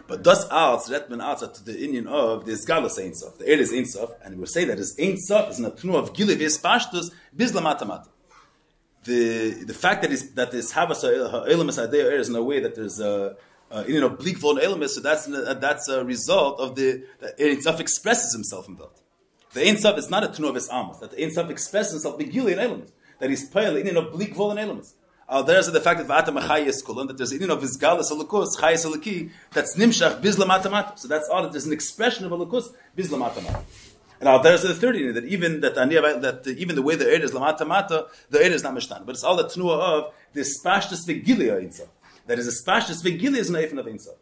But thus out, Retman out to the Indian of the Isgalos Ein Sof. The Eid is Ein Sof, and we will say that his Ein Sof is an Atnu of Gilev Pashtus Biz Lamata Mata. The fact that this Havas Elamis Adea is in a way that there's a Bligvul and Elamis, so that's a result of the Ein Sof expresses himself in that. The Ein Sof is not a Tnu of his Amos, that the Ein Sof expresses himself Begili and Elamis, that he's Payal in of Bligvul and Elamis. There's the fact that Va'ata Machayes Kulan, that there's in of his Galas Alakus, Chayes Alaki, that's Nimshach Biz Lamata Mata. So that's all, that there's an expression of Alakus, Biz Lamata Mata. And there's the third that even even the way the Eid is Lamata Mata, the Eid is not Mishtan. But it's all the Tnuah of this Spashtus Vegilia Ein Sof. That is a Spashtus Vegilia is an Eifin of Ein Sof.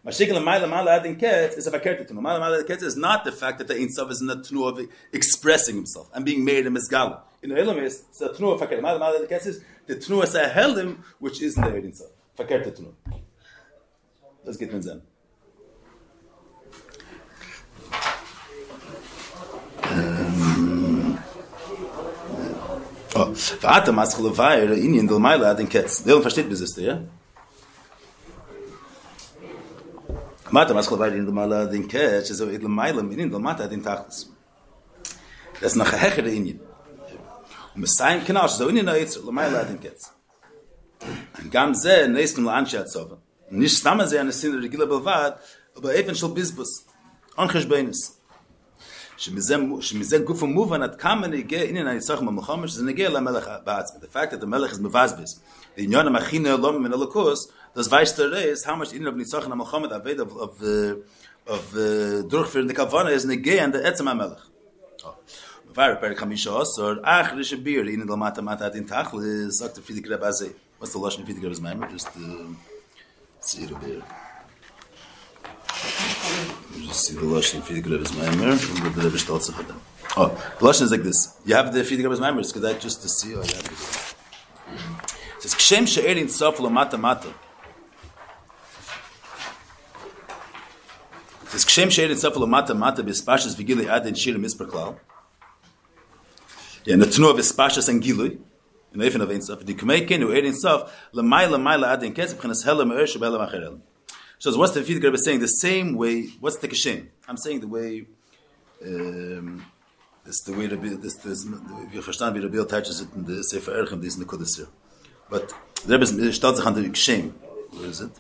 Mashikal Ma'ila Ma'ala Adin Ketz is a Vakerti Tnuah. Ma'ila Adin Ketz is not the fact that the Ein Sof is in the Tnuah of expressing himself and being made a Mizgala. In the Elam is the Tnuah of Vakerti. Ma'ila Adin Ketz is the Tnuah Sahelim, which is in the Eid Ein Sof. Vakerti Tnuah. Let's get in Zen. Va'ata maschel levayer Indian del Maila Adin Ketz. Der versteht bis ist ja? Va'ata maschel levayer Indian del Maila Adin Ketz is el Maila Indian del Mata Adin Tachlis. Das nach hechere Indian. Sein Kanal so Indian ist el Maila Adin Ketz. Gam ze nächsten Landschaft so. Nicht stammen sie eine Sinne regular Bavad, aber even schon Bisbus. Angeschbeines. שמזה גוף המובן עד כמה נגיע עניין הניצח במלחמה שזה נגיע למלך בעצמו. The fact that the melech is מבזבז. The עניין המכין העולם מן הלוקוס, das weiß der Reis, how much עניין of ניצח המלחמה, the aved of durchführen the kavana is נגיע an the עצם המלך. בפרק פרק 15, אחרי שביר, עניין למטה מטה עד אינתח, sagt der Friedrich Rabbi הזה. What's the Lashon Friedrich Rabbi's Mamer? Just see it over here. Just see the Lashon Friedrich Rabbi's Mamer, and the Rebbe starts with them. Oh, the Lashon is like this. You have the Friedrich Rabbi's Mamer, it's good just to see, or you have it. It says, Kshem she'er in sof lo mata mata. This kshem she'er itself lamata mata b'spashas v'gilui ad and shir misper klal. Yeah, netnu of spashas and gilui. In the of ein sof, the k'meikin who er in sof l'mayla ad and ketz b'chinas helam er shebelam acher. So what's the Fiedger Rebbe saying? The same way. What's the kshem? I'm saying the way. This the way Rabbi. This we understand wie Rabbi touches it in the Sefer Erchem. This in the Kodesh here. But the Rebbe stellt sich an the kshem. Where is it?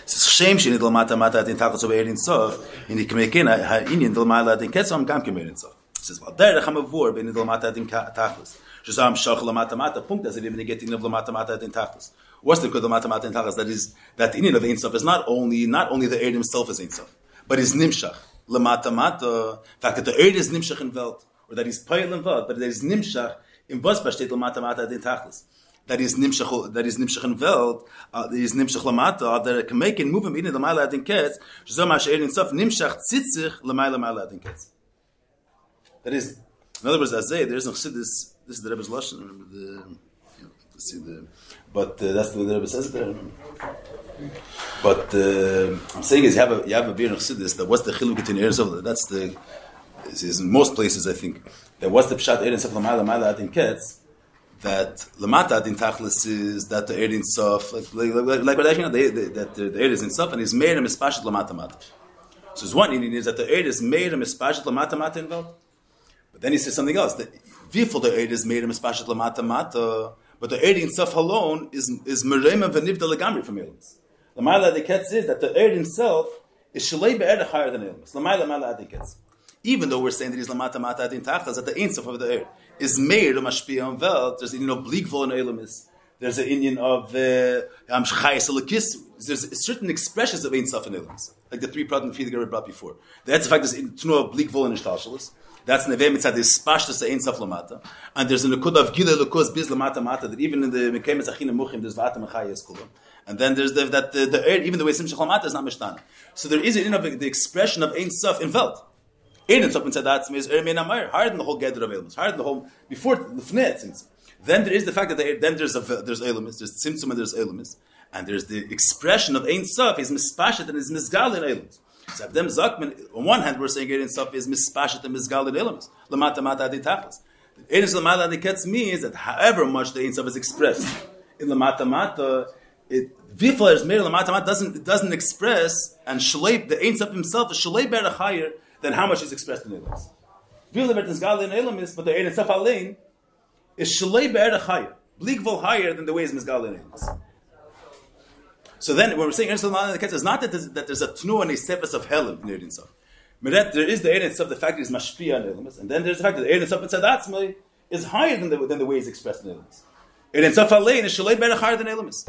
Es kshem she'nid l'mata mata ad in tachos over in sof. In the k'meikin ha'inyin d'l'mayla ad in ketz am gam kemer in sof. It says well derech hamavur ben d'l'mata ad in tachos. Shazam shach l'mata mata. Punkt as if even getting of l'mata mata ad in tachos. What's the good l'mata mata in tachos? That is that inyan of ein sof is not only the Eid himself is ein sof, but is nimshach l'mata mata. In fact, that the Eid is nimshach in Welt, or that he's payil in Welt, but there is nimshach in was besteht l'mata mata ad in tachos. That is nimshach in Welt, that is nimshach l'mata, that can make and move him in the ma'ala ad in ketz. Shazam ha'she'er in sof nimshach tzitzich l'ma'ala ad in ketz. That is, in other words, as there is no chassidus. This is the Rebbe's lashon. Remember but that's the way the Rebbe says it there. But I'm saying is you have a beer in chassidus that what's the chiluk between eretz of that's the is in most places I think that what's the pshat eretz of l'ma'ala ad in ketz. That lamata ad in tachlis is that the eretz in sof like what I that the eretz in sof and is made a mispashet lamata mata. So there's one meaning is that the eretz is made a mispashet lamata mata involved. But then he says something else that Viful the Eid is made a mispashet lamata mata, but the Eid himself alone is merema v'nivda legamri from Eilus. The Ma'ala Adiketz is that the Eid himself is shalei be'er higher than Eilus. The Ma'ala Adiketz. Even though we're saying that he's lamata mata adin tachas, that the Ein Sof of the Eid is made of mashpia on Welt. There's an Indian of bleakvol in Eilumis. There's an Indian of chayes alakis. There's certain expressions of Ein Sof in Eilumis, like the three product feed that we brought before. That's the fact there's tnu of bleakvol in Ishtalshalis. That's neveh mitzad is spashtas ein sof lamata, and there's a nekud of gilei lekuz biz lamata mata that even in the mekemes achina muchim there's vata mechayes kulam, and then there's the even the way simshach lamata is not mishtan. So there is the expression of ein sof in Welt. Ein sof mitzad atzmi is Mamer higher than the whole gather of Eilumis, higher than the whole before the fnei. Then there is the fact that then there's Eilumis, there's tzimtzum and there's Eilumis, and there's the expression of ein sof is mispashet and is misgal in Eilumis. So them zakman, on one hand, we're saying Erin Sof is mispashet and misgal in Eilumis. Lamata mata adi tachas. Erin Lamata adi ketz means that however much the Ein Sof is expressed in Lamata mata, Vifla is made Lamata mata doesn't express, and Shalei, the Ein Sof himself is Shalei better higher than how much is expressed in Eilumis. Vifla better misgal in Eilumis, but the Erin Sof alein is Shalei better higher, bleakvol higher than the way is misgal in Eilumis. So then, when we're saying Eretz Lamata Adin Ketz, it's not that there's a tnu and a sepas of helim in Eretz Sof. There is the Eretz Sof, the fact that he's mashpia in Eilumis, and then there's the fact that the Eretz Sof Tzadatzmai is higher than the way he's expressed in Eilumis. Eretz Sof Alein is shalei better higher than Eilumis.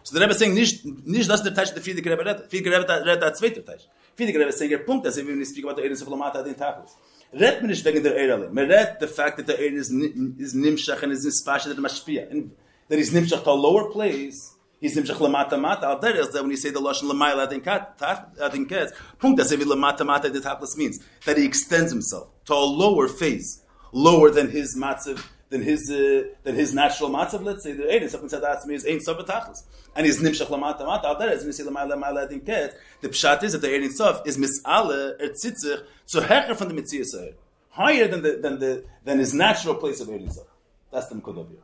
So the Rebbe is saying, nish das der Teich the Friedrich Rebbe redet. Friedrich Rebbe redet der zweite Teich. Friedrich Rebbe is saying, Punkt, as if we speak about the Eretz Sof Lamata Adin Tachlis. Red me nicht wegen der Eretz Alein. Me red the fact that the Eretz is nimshach and is nispashet and mashpia, and that he's nimshach to a lower place. He's nimshach lamata mata. Al der is that when you say the lashon lamayla adin ketz, punkt as if lamata mata the tachlis means that he extends himself to a lower phase, lower than his matzav, than his natural matzav. Let's say the Eid something said that means ain't sof tachlis, and he's nimshach lamata mata. Al der is when you say lamayla adin ketz, the pshat is that the Eid sof is misale tzitzich so hecher from the mitzvah higher than his natural place of Eid sof. That's the mekod beer.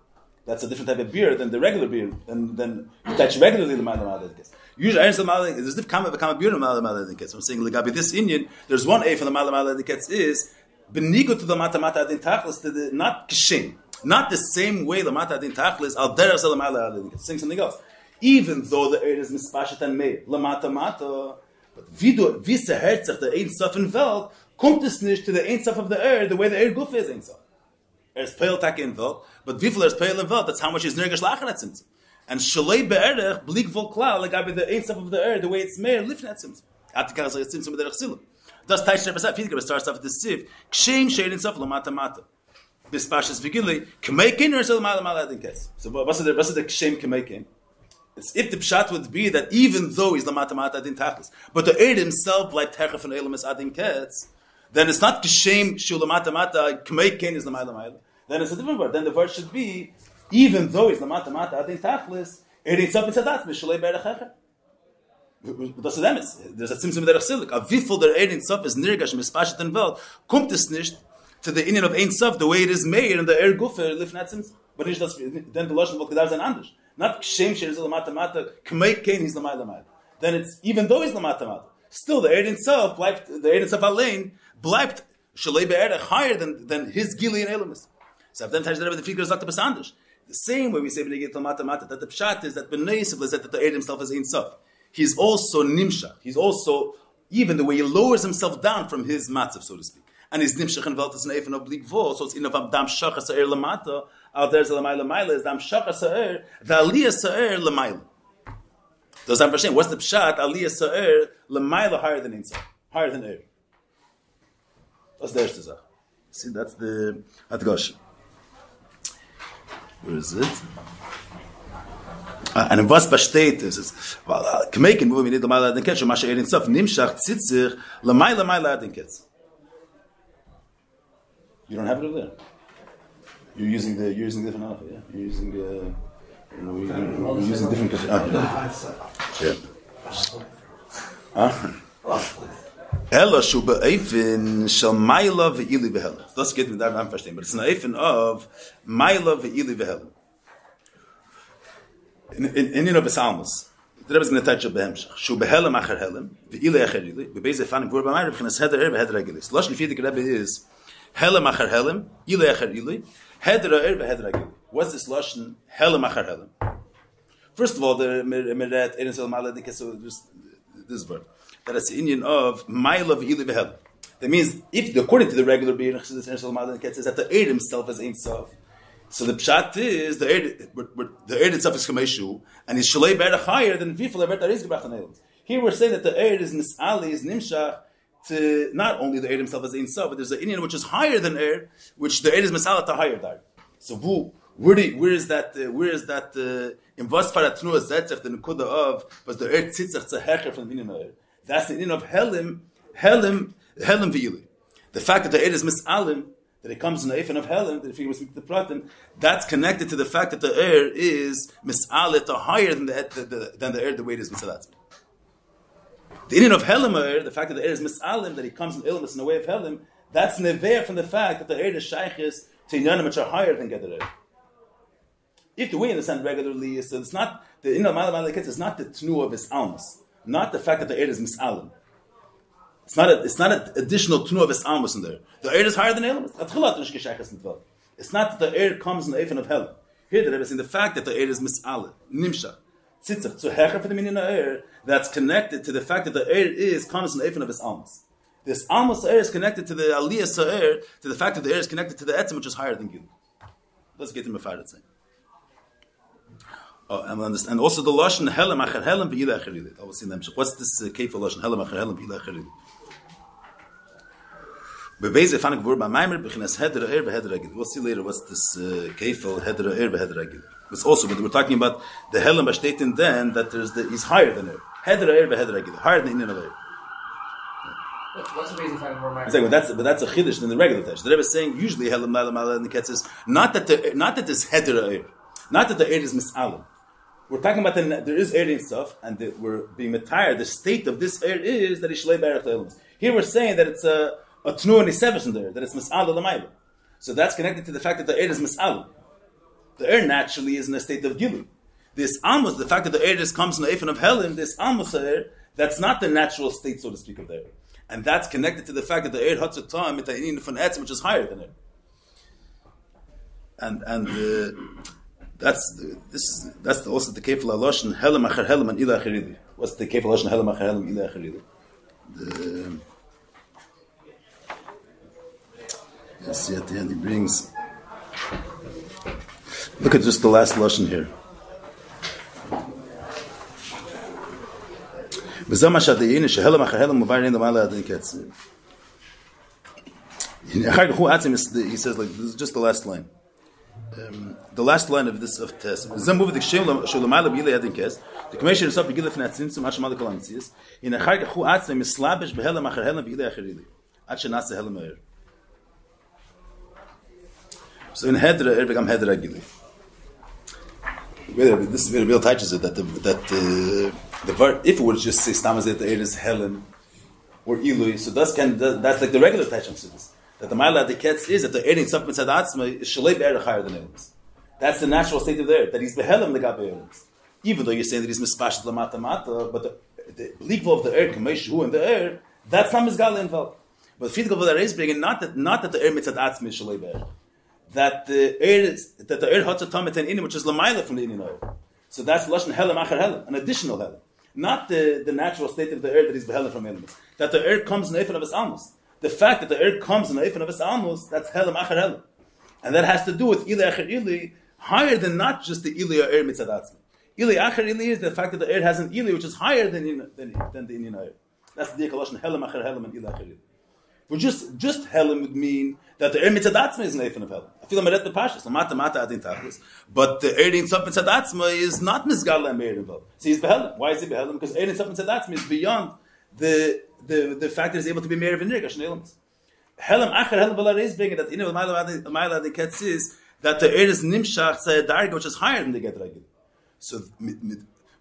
That's a different type of beer than the regular beer, than you touch regularly the Ma'ala Adin. Usually, there's this kama beer in the Ma'ala Adin. So I'm saying, Legabi, this Indian, there's one A for the Ma'ala Adin is benigo to the Mata Adin Tachlis, to the not kishin, not the same way the Mata Adin Tachlis al deras the Ma'ala Adin. Saying something else. Even though the air is mispashet and made lamata mata, but wie se herzach the Ein Sof in Welt, kommt es nicht to the Ein Sof of the air the way the air guf is Ein Sof. Is peil tak in Welt, but wie viel is peil in Welt? That's how much is nergish lachen at tzimtzum. And shalei be'erech blik vol klal like the Ein Sof of the air the way it's made lifnei at tzimtzum. Atikar zay tzimtzum b'derech silim. Das taish rebesat Fiedger starts off with the siv kshem shein in Sof lamata mata. Bispashas vigili k'meikin or sel mala adin kes. So what's the kshem k'meikin? It's if the pshat would be that even though he's lamata mata adin tachlis, but the Eid himself like tercha from Eilumis adin kes, then it's not kshem shulamata mata k'meikin is lamayla. Then it's a different word. Then the word should be, even though he's lamata mata adin tachlis, Eid himself in sadat mishalei be'erechecha. Das ist Emes. There's a Tzimtzum derech Silik. A wie viel der Ein Sof is nirgash mispashet in Welt, kommt es nicht to the Indian of Ein Sof, the way it is made, and the Air Gufer lifnat Tzimtzum. But nicht das, then the Lashon wird gedar sein anders. Not Kshem Sher is Lamata Mata, K'mei Kein he's Lamai Lamai. Then it's, even though he's Lamata Mata, still the Ein Sof, the Ein Sof Alein, bleibt Shalei Be'erech higher than his Gili and Elamis. So I've done Taj Rebbe the Fikr is Dr. Anders. The same way we say B'nei Git Lamata Mata, that the Pshat is that B'nei Yisrael is that the Ein himself is Ein Sof. He's also nimshach. He's also, even the way he lowers himself down from his matzav, so to speak. And his nimshach and velt is an eifin oblique vo, so it's in of dam shachar sa'er lamata, out there's a lamayla mayla, is dam shachar sa'er, the aliyah sa'er lamayla. Does that understand? What's the pshat? Aliyah sa'er lamayla higher than inside, higher than air. That's the erste Sache. See, that's the Adgosh. Where is it? And in was besteht ist, weil Kmeiken, wo wir nicht einmal den Ketz, was in Sof nimshach tzitzich, lamayla den Ketz. You don't have it over there. You're using different alpha, yeah. You're using different. Ella shu be'eifin shel mayla ve'ili ve'hela. Das geht mit einem verstehen, but it's an eifin of mayla ve'ili ve'hela. In of his almas, the Rebbe is going to touch up behemshach. Shu behelem acher helem, ve'ile acher ili, be'beze fanim v'ur b'mayr, v'chines heder v'heder agilis. Lashon Fidik Rebbe is helem acher helem, ile acher ili, heder v'heder agili. What's this lashon helem acher helem? First of all, the meret erin sel maladik, so this word that it's the Indian of mayla ve'ile ve'helem. That means, if according to the regular being, erin sel maladik, it says that the eir himself is ein sof. So the pshat is the eir itself is kameshu, and he's shalei be'erach higher than vifal e'bert ariz gebrach hanelem. Here we're saying that the eir is misali, is nimshach, to not only the eir himself as ein sof, but there's an Indian which is higher than eir, which the eir is misali to higher dar. So where is that? In was paratnu zetzach the nekuda of was the eir tzitzach zehecher from the Indian eir. That's the Indian of helim v'ili. The fact that the eir is misalim, that it comes in the eifin of Helen, that if you speak to the Pratim, that's connected to the fact that the air is mis'alet, or higher than the air, the way it is misalat. The Indian of Helen, the fact that the air is mis'alim, that he comes in ilmus in the way of Helen, that's neveir from the fact that the air is shaykhis to inyanim which are higher than Gedder air. If the way you understand regularly is, so it's not, the Indian of Malam is not the tnu of his almas, not the fact that the air is mis'alim. It's not an additional tunu of his almas in there. The air is higher than Elam. It's not that the air comes in the eifin of hell. Here the Rebbe is in the fact that the air is mis'ale, nimshach, tzitzach, to hecher for the meaning of air, that's connected to the fact that the air comes in the eifin of his almas. This almas air is connected to the aliyah sa'er, to the fact that the air is connected to the etzem, which is higher than Gil. Let's get him a fire saying. Oh, and also the lashon helem acher helem v'ila acher ilid. I will see them. What's this keif of lashon helem acher helem v'ila acher ilid? Bebeze fanik v'ur b'maymer b'chines heder ha'er v'heder agil. We'll see later what's this keif of heder ha'er v'heder agil. It's also, but we're talking about the helem b'shtetin then that he's higher than air. Heder ha'er v'heder agil. Higher than in air. What's the reason for more Mamer? Exactly, but that's a chiddush in the regular text. The Rebbe is saying usually helem ma'ala in the ketz is not that this heder ha'er, not that the air is mis'alim. We're talking about there is air and stuff, and we're being metired. The state of this air is that it's shlei be'erach le'ilmus. Here we're saying that it's a tnu and isevish in there, that it's mis'al l'mayla. So that's connected to the fact that the air is mis'al. The air naturally is in a state of gilu. This almost, the fact that the air just comes in the eifin of helim, this almost air, that's not the natural state, so to speak, of the air. And that's connected to the fact that the air hatzut ta'am mit ha'inin von etzem, which is higher than air. And that's also the kefil haloshen helem acher helem and ila acher ili. What's the kefil haloshen helem acher helem ila acher ili? Let's see at the end he brings. Look at just the last lashon here. V'zeh ma shadayini shehelem acher helem muvayin the mala adin ketz. He says like this is just the last line. The last line of this of test. Zeh move the shem shulamayla b'ilei adin ketz. The commission is up b'gilei fnei tzimtzum ad shemal kol hamtzias. In achar kachu atzim mislabish behelem acher helem b'ilei acher ili. Ad shenase helem air. So in Hedra, er become Hedra Gili. This very real touches it that if it would just say stamazet the air is Helen or Ilui, so that's like the regular Tacham Siddhis. That the Ma'ala the Ketz is that the air in Tzaf Mitzad Atzma is Shalei Be'er higher than Elimus. That's the natural state of the air, that he's Behelim the Gabe Elimus. Even though you're saying that he's Mispashat Lamata Mata, but the legal of the air, Kameshu in the air, that's not Mizgal involved. But the Friedrich of the air is bringing not that the air Mitzad Atzma is Shalei Be'er. That the air Hatzatam Etan Inim, which is Lamaila from the Inin air. So that's Lashon Helam Achar Helam, an additional Helam. Not the natural state of the air that is Behelim from Elimus. That the air comes in the Eifan of his Almus. The fact that the air comes in the Eifan of his Almus, that's Helam Achar Helam. And that has to do with Ili Achar Ili, higher than not just the Ili or air Mitzad Atzma. Ili Achar Ili is the fact that the air has an Ili which is higher than the Indian air. That's the Lashon Helam Achar Helam and Ili Achar Ili. For just Helam would mean that the air Mitzad Atzma is an Eifan of Helam. I feel I'm at the Pashas, Mata Adin Tachlis. But the air in Tzaf Mitzad Atzma is not Mizgal and Meir involved. So he's Behelim. Why is he Behelim? Because air in Tzaf Mitzad Atzma is beyond the fact that he's able to be Meir of Nirgash and Elimus. Helam Achar Helam Balar is bringing that Ma'ala the Ketz is that the air is Nimshach Tzayah Darga, which is higher than the Get Ragil. So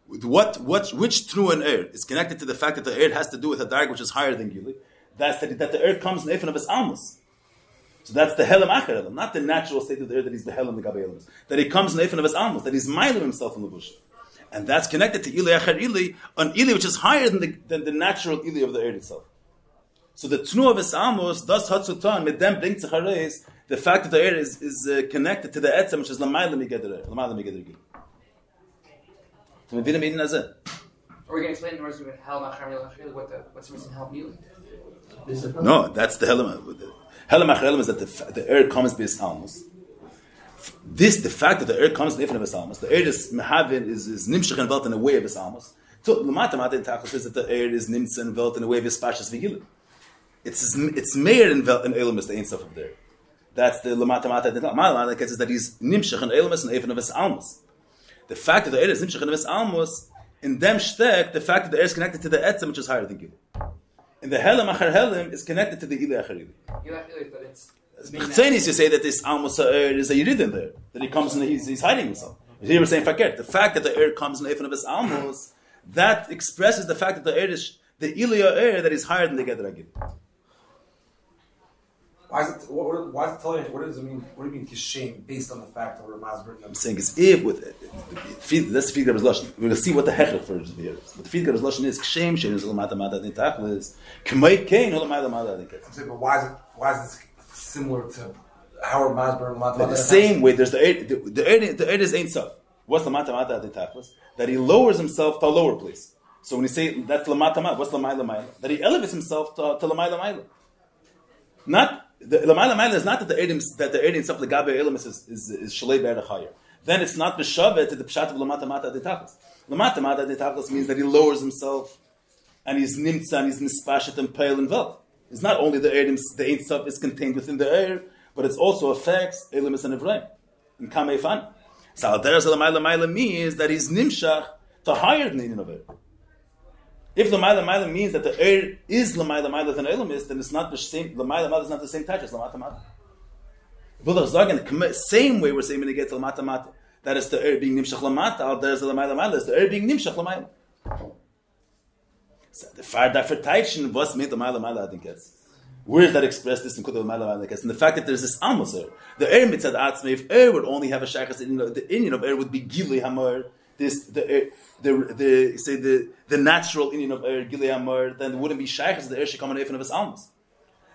which true and air is connected to the fact that the air has to do with a Darga which is higher than Gili. That's that the air comes in the Eifan of his Almus. So that's the Helam Achar Helam, not the natural state of the air that he's the Helam the Gabe Elimus. That he comes in the Eifan of his Almus, that he's Mailim himself in the bush. And that's connected to Ili Achar Ili, an Ili which is higher than the natural Ili of the air itself. So the Tnu of his Almus does Hatzutan, with them bring Tzachareis, the fact that the air is connected to the Etzem, which is Lamaila Migeder Gili. So we didn't mean as it. Are we going to explain the words of Helam Achar Ili, what's the reason Helam Ili? No, that's the Helam. Helam Achar Helam is that the air comes by his Almus. The fact that the air comes in the his Almus, the air is Mehavin, is Nimshach and Welt in the way of his Almus. So Lamata in Tachlis says that the air is Nimtz and Welt in the way of his Pashas Vigilim. It's Meir in Welt and Elam is the Ein Sof of there. That's the Lamata in Tachlis. Ma'ala says that he's Nimshach and Elam and Eifan of his Almus. The fact that the air is Nimshach and his Almus, in them shtek, the fact that the air is connected to the Etzem, which is higher than Gilim. And the Helam Achar Helam is connected to the Ili Achar Ili. But it's Chtzeinis, you say that this Almus is a Yerid in there, that he comes and he's hiding himself. Here we're saying Fakir. The fact that the air comes in the Eifan of his Almus, that expresses the fact that the air is the Ilya air that is higher than the Geder Agil. Why is it telling you? What does it mean? What do you mean Kishem based on the fact that we're Masber? I'm saying is if with that's the Friedrich Lashon. We're going to see what the Hechel for here is. What the Friedrich Lashon is Kishem Shem is Lamata Mata Din Tachlis K'may Kain Lamata Mata Din Tachlis. But why is this similar to Howard Masber and Lamata? The same way, there's the air is Ein Sof. What's Lamata Mata Din Tachlis? That he lowers himself to a lower place. So when you say that's Lamata Mata, what's Lamayla Mayla? That he elevates himself to Lamayla Mayla. Not the Lamayla Mayla is not that the air itself Legabe Elimus is Shalei Be'er higher. Then it's not B'Shavet to the Pshat of Lamata Mata Din Tachlis. Lamata Mata Din Tachlis means that he lowers himself and he's Nimtza and he's Mispashet and Pale and Velt. It's not only the air, the Ein Sof is contained within the air, but it also affects Elimus and Evrayim in Kamei Fan. So Al Derez Lamayla Mayla means that he's Nimshach to higher than the Inin of air. If Lamayla Mayla means that the air is Lamayla Mayla than Elimus, then it's not the same. Lamayla Mayla is not the same touch as Lamata Mata. The same way we're saying when you get to Lamata Mata, that is the air being Nimshach Lamata. Al Derez Lamayla Mayla is the air being Nimshach Lamayla. So the far differentiation was made the Mayla I think it's. Where is that expressed this in Kudah Mayla and the fact that there's this Almus air. The air mitzad atzmei, if air would only have a shaykhas, the Indian of air would be Gili Hamar. The natural Indian of air Gili Hamar, then there wouldn't be shaykhas. The air should come in the of his Almus.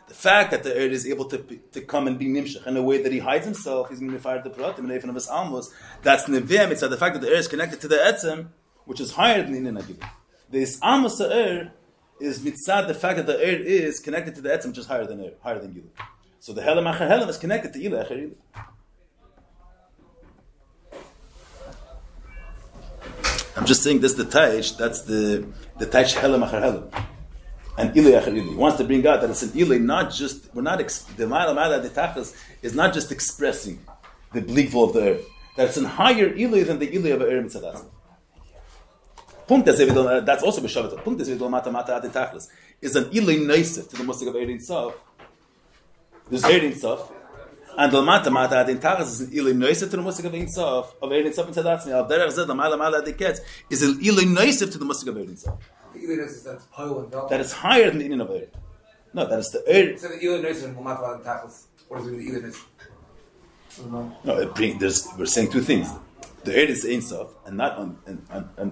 The fact that the air is able to come and be nimshach in a way that he hides himself, he's going to fire the pratim in the of his Almus. That's neveh mitzad. The fact that the air is connected to the etzem, which is higher than the Indian Agili. This Almus air is mitzad the fact that the air is connected to the etzem, which is higher than Gili. So the Helam Achar Helam is connected to Ili Achar Ili. I'm just saying this is the Taich, that's the Taich Helam Achar Helam. And Ili Achar Ili. He wants to bring out that it's an Ili, not just, the Ma'ala de Tachas is not just expressing the blikvul of the air. That it's a higher Ili than the Ili of the air mitzad. That's also b'shavet. Punkt is Mata Mata Adi Tachlis is an Ili Neisef to the Musik of Erin Sof. There's Erin Sof, And the mata adin tachas is an ilay noisef to the musik of Ein Sof, of Ein Sof inside Atzmi. Al derech zed, the mala adin ketz, is an ilay noisef to the musik of Ein Sof. The Ilay is that's pile and belt. That is higher than the Inin of Eir. No, that is the Eir. So the Ilay is and Mata and Tachlis. What does it mean? The Ilay No, we're saying two things. The Eir is Ein Sof, and not on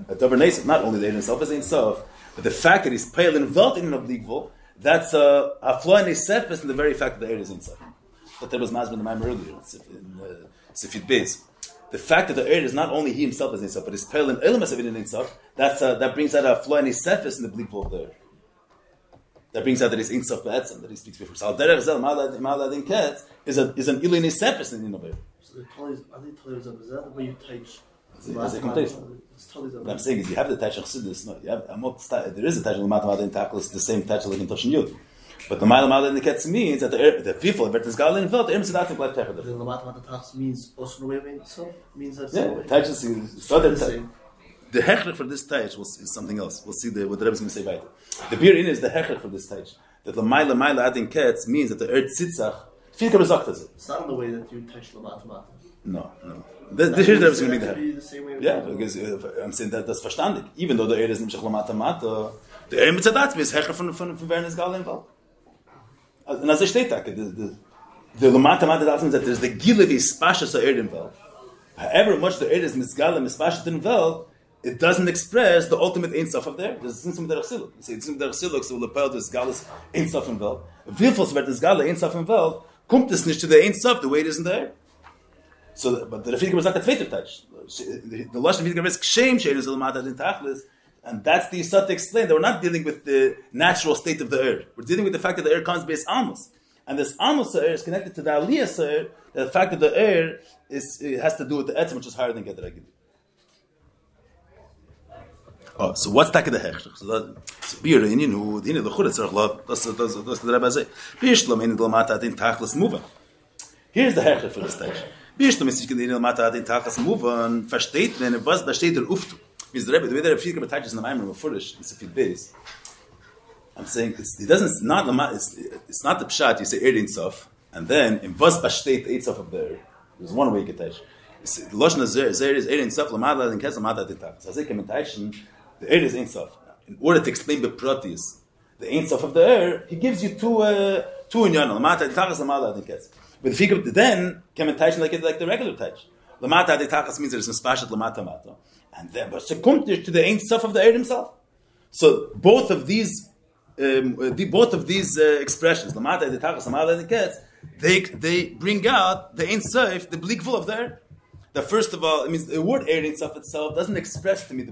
a Dover Nesef, not only the Eir itself is Ein Sof, but the fact that he's pale and velt in of Ligvul, that's a flaw in his surface in the very fact that the Eir is Ein Sof. But there was Masber in the Mamer earlier, in Sifit Beis. The fact that the Eir is not only he himself as Ein Sof, but his pale and Elamas of it in Ein Sof, that brings out a flaw in his surface in the Ligvul of the Eir. That brings out that he's Ein Sof Ba'etzem, that he speaks before. So Al Derech Zel Ma'ala Din Ketz is an Ilu in his surface in the Eir. So the Tali is a bizarre, the way you teach. What I'm saying is you have the Tach of Chassidus. No, there is a Tach of Lamata in Taklis, the same Tach like in Toshin Yud. But the Ma'ala in the Ketz means that the people of Bertis Galin felt the Imsidat and Glad Techad. The Lamata means also way of itself means that. Yeah, Tach is the hechrich for this Tach is something else. We'll see what the Rebbe is going to say about it. The beer in is the hechrich for this Tach. That the Ma'ala adin Ketz means that the Eretz Tzitzach Fika Bezakt is it. It's not the way that you touch Lamata. No. This here is going to be the same way. Yeah, because I'm saying that that's verstandig. Even though the Eir is nimshach lamata mata, the Eir mitzadat is hecher from Werner's Gal involved. And as I state that, the lamata mata means that there's the gilevi spashas Eir involved. However much the Eir is misgal and mispashat involved, it doesn't express the ultimate Ein Sof of there. There's some derech siluk. You say some derech siluk, so lepel there's galas Ein Sof involved. Vilfos wird there's gala Ein Sof involved, kommt es nicht to the Ein Sof the way it is in there. So, but the Rafika was not the Tveiter touch. The Lashon Rafika was Kshem Sheir is Lamata Din Tachlis, and that's the Yisat to explain that we're not dealing with the natural state of the Eir. We're dealing with the fact that the Eir comes based Amos. And this Amos Eir is connected to the Aliyah Eir, the fact that the Eir has to do with the Etzem, which is higher than Gedra Gidi. Oh, so what's that the Hechshach? So that's beer in you, the Churetz Love, that's the Rabbi say. Bishlam in the Lamata Din Tachlis Muva. Here's the Hechshach for this stage. Bist du misst in der Mata den Tag as move versteht wenn was da steht der Uft wie der Rabbi the way that viel geteilt ist in the Mamer foolish it's a few days I'm saying it's not the pshat you say Erin Sof and then in was besteht eight Sof of there there's one way geteilt the Lashon is Erin Sof Lamada den Kes Mata den Tag so I commentation the Erin is Ein Sof in order to explain the protis the Ein Sof of the Eir he gives you two in Yana Mata den Tag as Lamada den Kes. But the figure then can be touched like the regular touch. Lamata de tachas means there's a spashat lamata mata, and then but so come to the Ein Sof of the Eir himself. So both of these expressions, lamata de tachas, lamata de ketz, they bring out the Ein Sof, the blikvul of the Eir. That first of all, it means the word Ein Sof itself doesn't express to me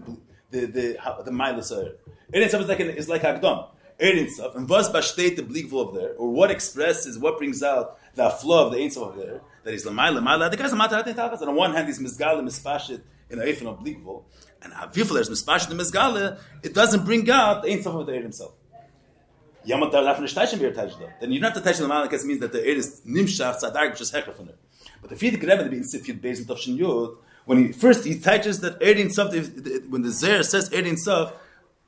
the milus Eir. Ein Sof is like Hagdom. Ein Sof and was bashtet the blikvul of there, or what expresses, what brings out the flow of the Ein Sof of there, that is Lamai, the guy's a matter and on one hand he's Mizgale, Mispashit in a Eifin of Blikvul, and Avifel there's Mispashit and Mizgale, it doesn't bring out the Ein Sof of the Eir himself. Yamat Daraf Nishtashim Beer Taj though. Then you're not the Taj Lamai, because it means that the Eir is Nimshach, Tzadar, which is Hecher from it. But if you think Rebbe, the being Sifyud based in Tavshin Yud, when he touches that Ein Sof, when the Zer says Ein Sof,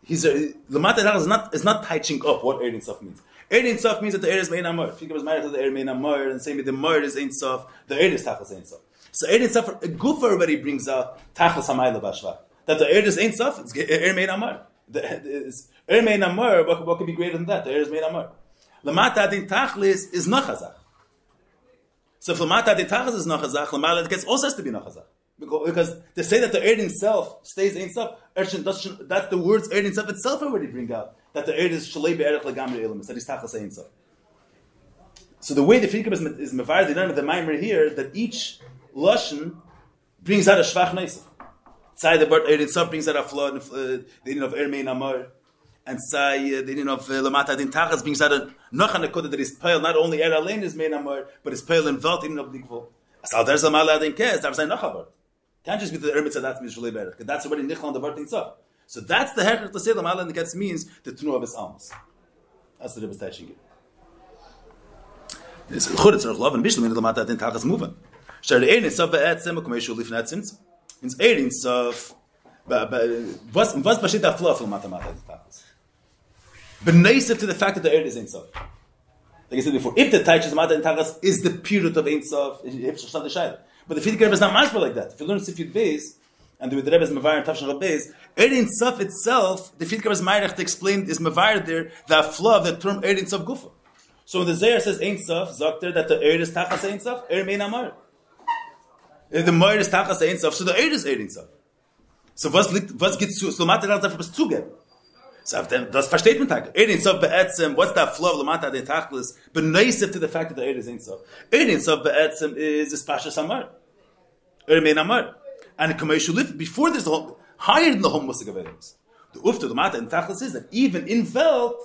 Lamata is not touching up what Ein Sof means. Ein Sof means that the Eir is Mein Amor. If you was married to the Eir Mein Amor, and say the Mor is Ein Sof, the Eir is Tachas Ein Sof. So Ein Sof, a goof already brings out Tachas Hamayla Bashva. That the Eir is Ein Sof, it's Eir Mein Amor. Eir Mein Amor, what could be greater than that? The Eir is Mein Amor. Lamata Din Tachlis is Nachazach. So if Lamata Din Tachlis is Nachazach, Lamata also has to be Nachazach. Because to say that the Eir itself stays Ein Sof, that's the words Eir itself itself already bring out. That the Eir is Shalei Be'erech Legamri Elamis, that is Tachas Ein Sof. So the way the Fikr is Mevar, they learn with the Mamer here, that each Lashon brings out a Shvach Neisach. Say the word Eir Sof brings out a flaw, the meaning of Eir Mein Amor, and say the meaning of Lamata Din Tachas brings out a Nocha Nekoda that is Peil, not only Eir Alein is Mein Amor, but is Peil and Velt in of Likvul. As Al Derz Lamala Din Kes, that was a Nocha word. Can't just be the Eir Mitzadat means Shalei Be'erech, because that's already Nichel on the word Din Sof. So that's the hechach to say the Ma'ala Niketz means the Tnu of his alms. That's the Rebbe's teaching it. It's Churetz Ruch Lov and Bishlam in the Mata Din Tachas Muvan. Shar Ein Sof Be'etzem U'Komei Lifnei Tzimtzum. Means Ein Sof. Was bashit aflo from Mata Din Tachas. Beneisef to the fact that the Eir is Ein Sof. Like I said before, if the Taichas Mata and Tachas is the period of Ein Sof, but the Fidik Rebbe is not mashma like that. If you learn Sifyud Beis, and the Rebbe is Mevayer and Tavshan Beis, Ein Sof itself, the Fidik Rebbe is Meirech to explain, is Mevayer there, the flaw of the term Ein Sof Gufa. So when the Zayar says Ein Sof, Zokter that the is Tachas Ein Sof, Mein Amar. If the Moir is Tachas Ein Sof, so the is Ein Sof. So was gibt's zu, so Mata dafür was zugeben? So das versteht man tag. Ein Sof be'etzem, what's that flow of Lamata de Tachlis, beneisiv to the fact that the is Ein Sof. Ein Sof be'etzem is Pashas Amar. Mein Amar. And commercial lift before there's a whole, higher than the whole Musik of Erems. The Ufta, the Mata, and Tachlis is that even in Velt,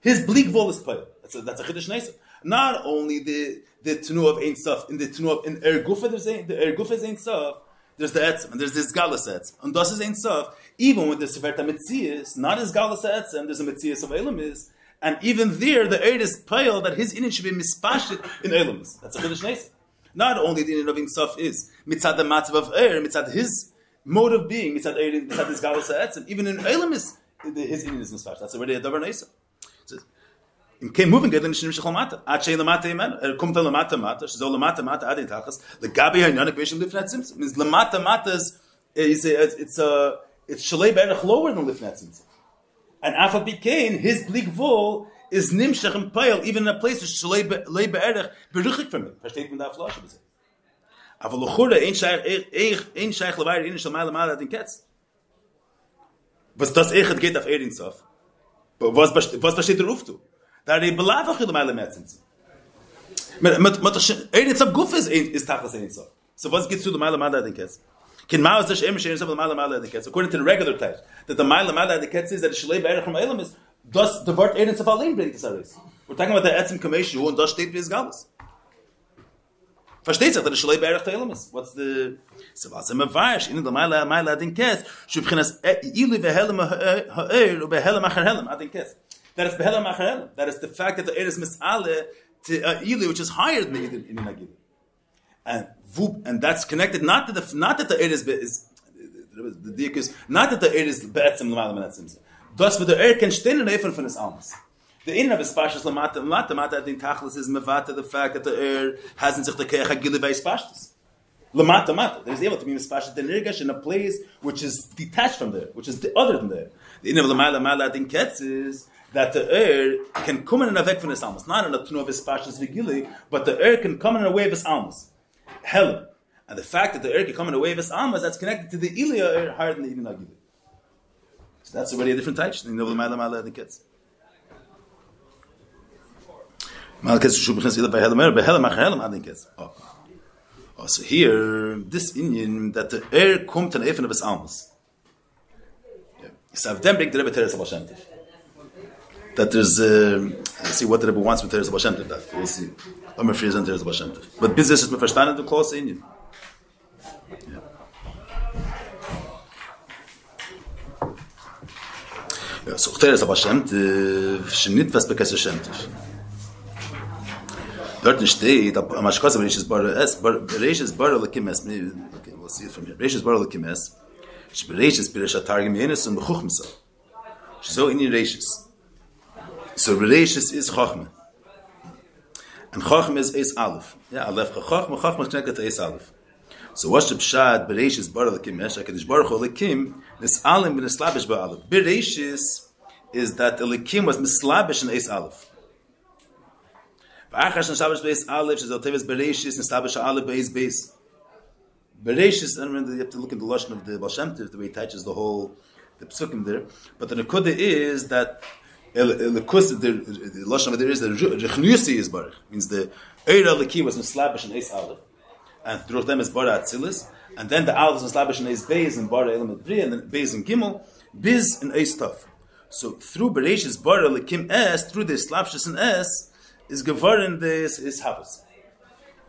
his bleak vol is pale. That's a Chiddush Neisef. Not only the Tenu of Ein Sof, in the Tenu of, in Gufa, there's the Gufa is Ein Sof, there's the Etzem, and there's this Galas Etzem. And das is Ein Sof, even when there's Severta Metzias, not as Galas Etzem, there's a Metzias of Elamis, and even there, the Eid is pale that his Inin should be mispashit in Elamis. That's a Chiddush Neisef. Not only the Inin of Ein Sof is mitzad the matzav of mitzad his mode of being, mitzad his Galas Etzem, even in Elamis, his Inin is mispashit. That's already a Davar Neisef. Im kein moving geht nicht nicht Lamata. Ache Lamata Amen. Kommt Lamata Mata, so Lamata Mata Adin Tachas. The Gabi Hayanik Vision Lifnat Sims. Means Lamata Mata is it's Shalei Berach lower than Lifnat Sims. And Afa Bikain, his bleak vol is Nimshach and Pile, even in a place where Shalei Berach beruchig from it. Versteht man da Flasche bitte. Aber Lochura ein Shaykh Levair in Shalmai Lamata Adin Ketz. Was das echt geht auf Erin Sof. Was besteht der Ruf zu? Da die belafach in der Meile mehr sind. Ein Sof Guf ist Tachas Ein Sof. So was geht zu der Meile den Ketz? Kin ma is the Shemesh in the Meile den Ketz. According to the regular text, that the Meile den Ketz is that the Shlei Be'erach from Elam is does the word Ein Sof allein bringt das alles. We're talking about the Etzem Kameshu und das steht wie es Galus. Versteht sich, dass der Shlei Be'erach Elam is. What's the so was im Vaysh in the Meile den Ketz, shubchinas ili ve'helem ha'er u be'helem acher helem den Ketz. That is behelem acher. That is the fact that the eir is misale to ili, which is higher than the in Nagil, and that's connected not that the eir is the diak is not that the eir is be'etzem l'malam etzem. Thus, for the eir can stehen in eifon from his almas. The inner of his pashas lamata din tachlis is mevata the fact that the eir hasn't sich the keach hagili v'his pashtas. Lamata. There's able to be mispashat the nirgash in a place which is detached from there, which is other than there. The inner of lamala din ketz is that the air can come in and away from his almas, not in a tunu of his pashas vigili, but the air can come in and away of his almas. Helen. And the fact that the air can come in and away of his almas, that's connected to the ilia air higher than the ibn agili. So that's already a different type. You know the mala the kids. Oh, so here, this Indian that the air comes to the efen of his almas. So then bring the Rebbe Teres of Hashem. That there's, let's see what the Rebbe wants with Teres of Hashem. We'll see. I'm afraid on Teres of Hashem. But business is my first time to close Indian. Yeah. So Teres of Hashem, Shenit was Bekes Hashem. Dort steht, am Ashkaz Bereishis Bara Lekim Es. Okay, we'll see it from here. Bereishis Bara Lekim Es. Bereishis Bereisha Targim Yenis and Bechuchmsa. So in Bereishis. So Bereishis is Chochmah. And Chochmah is Eis Aleph. Yeah, Aleph Chochmah is connected to Eis Aleph. So what's the Pshad Bereishis Bara Lekim Es? HaKadosh Baruch Hu Lekim Nis Alim B'Nislabish Ba'Aleph. Bereishis is that the Lekim was Mislabish in Eis Aleph. V'achash Nishabish Beis Aleph is Altevis Bereishis Nislabish Aleph Beis Beis. Bereishis, and remember you have to look at the lashon of the Baal Shem Tov, the way he touches the psukim there. But the nekuda is that the lashon of there is that Rechnuyasi is Baruch, means the Eira Leki was Nislabish and Eis Aleph, and through them is Bara Atzilis, and then the Aleph was Nislabish and Eis Beis and Bara Elam Bri, and then Beis and Gimel, Biz and Eis Tov. So through Bereishis Bara Lekim Es, through the Slapshus and Es, is gevarin this is havas.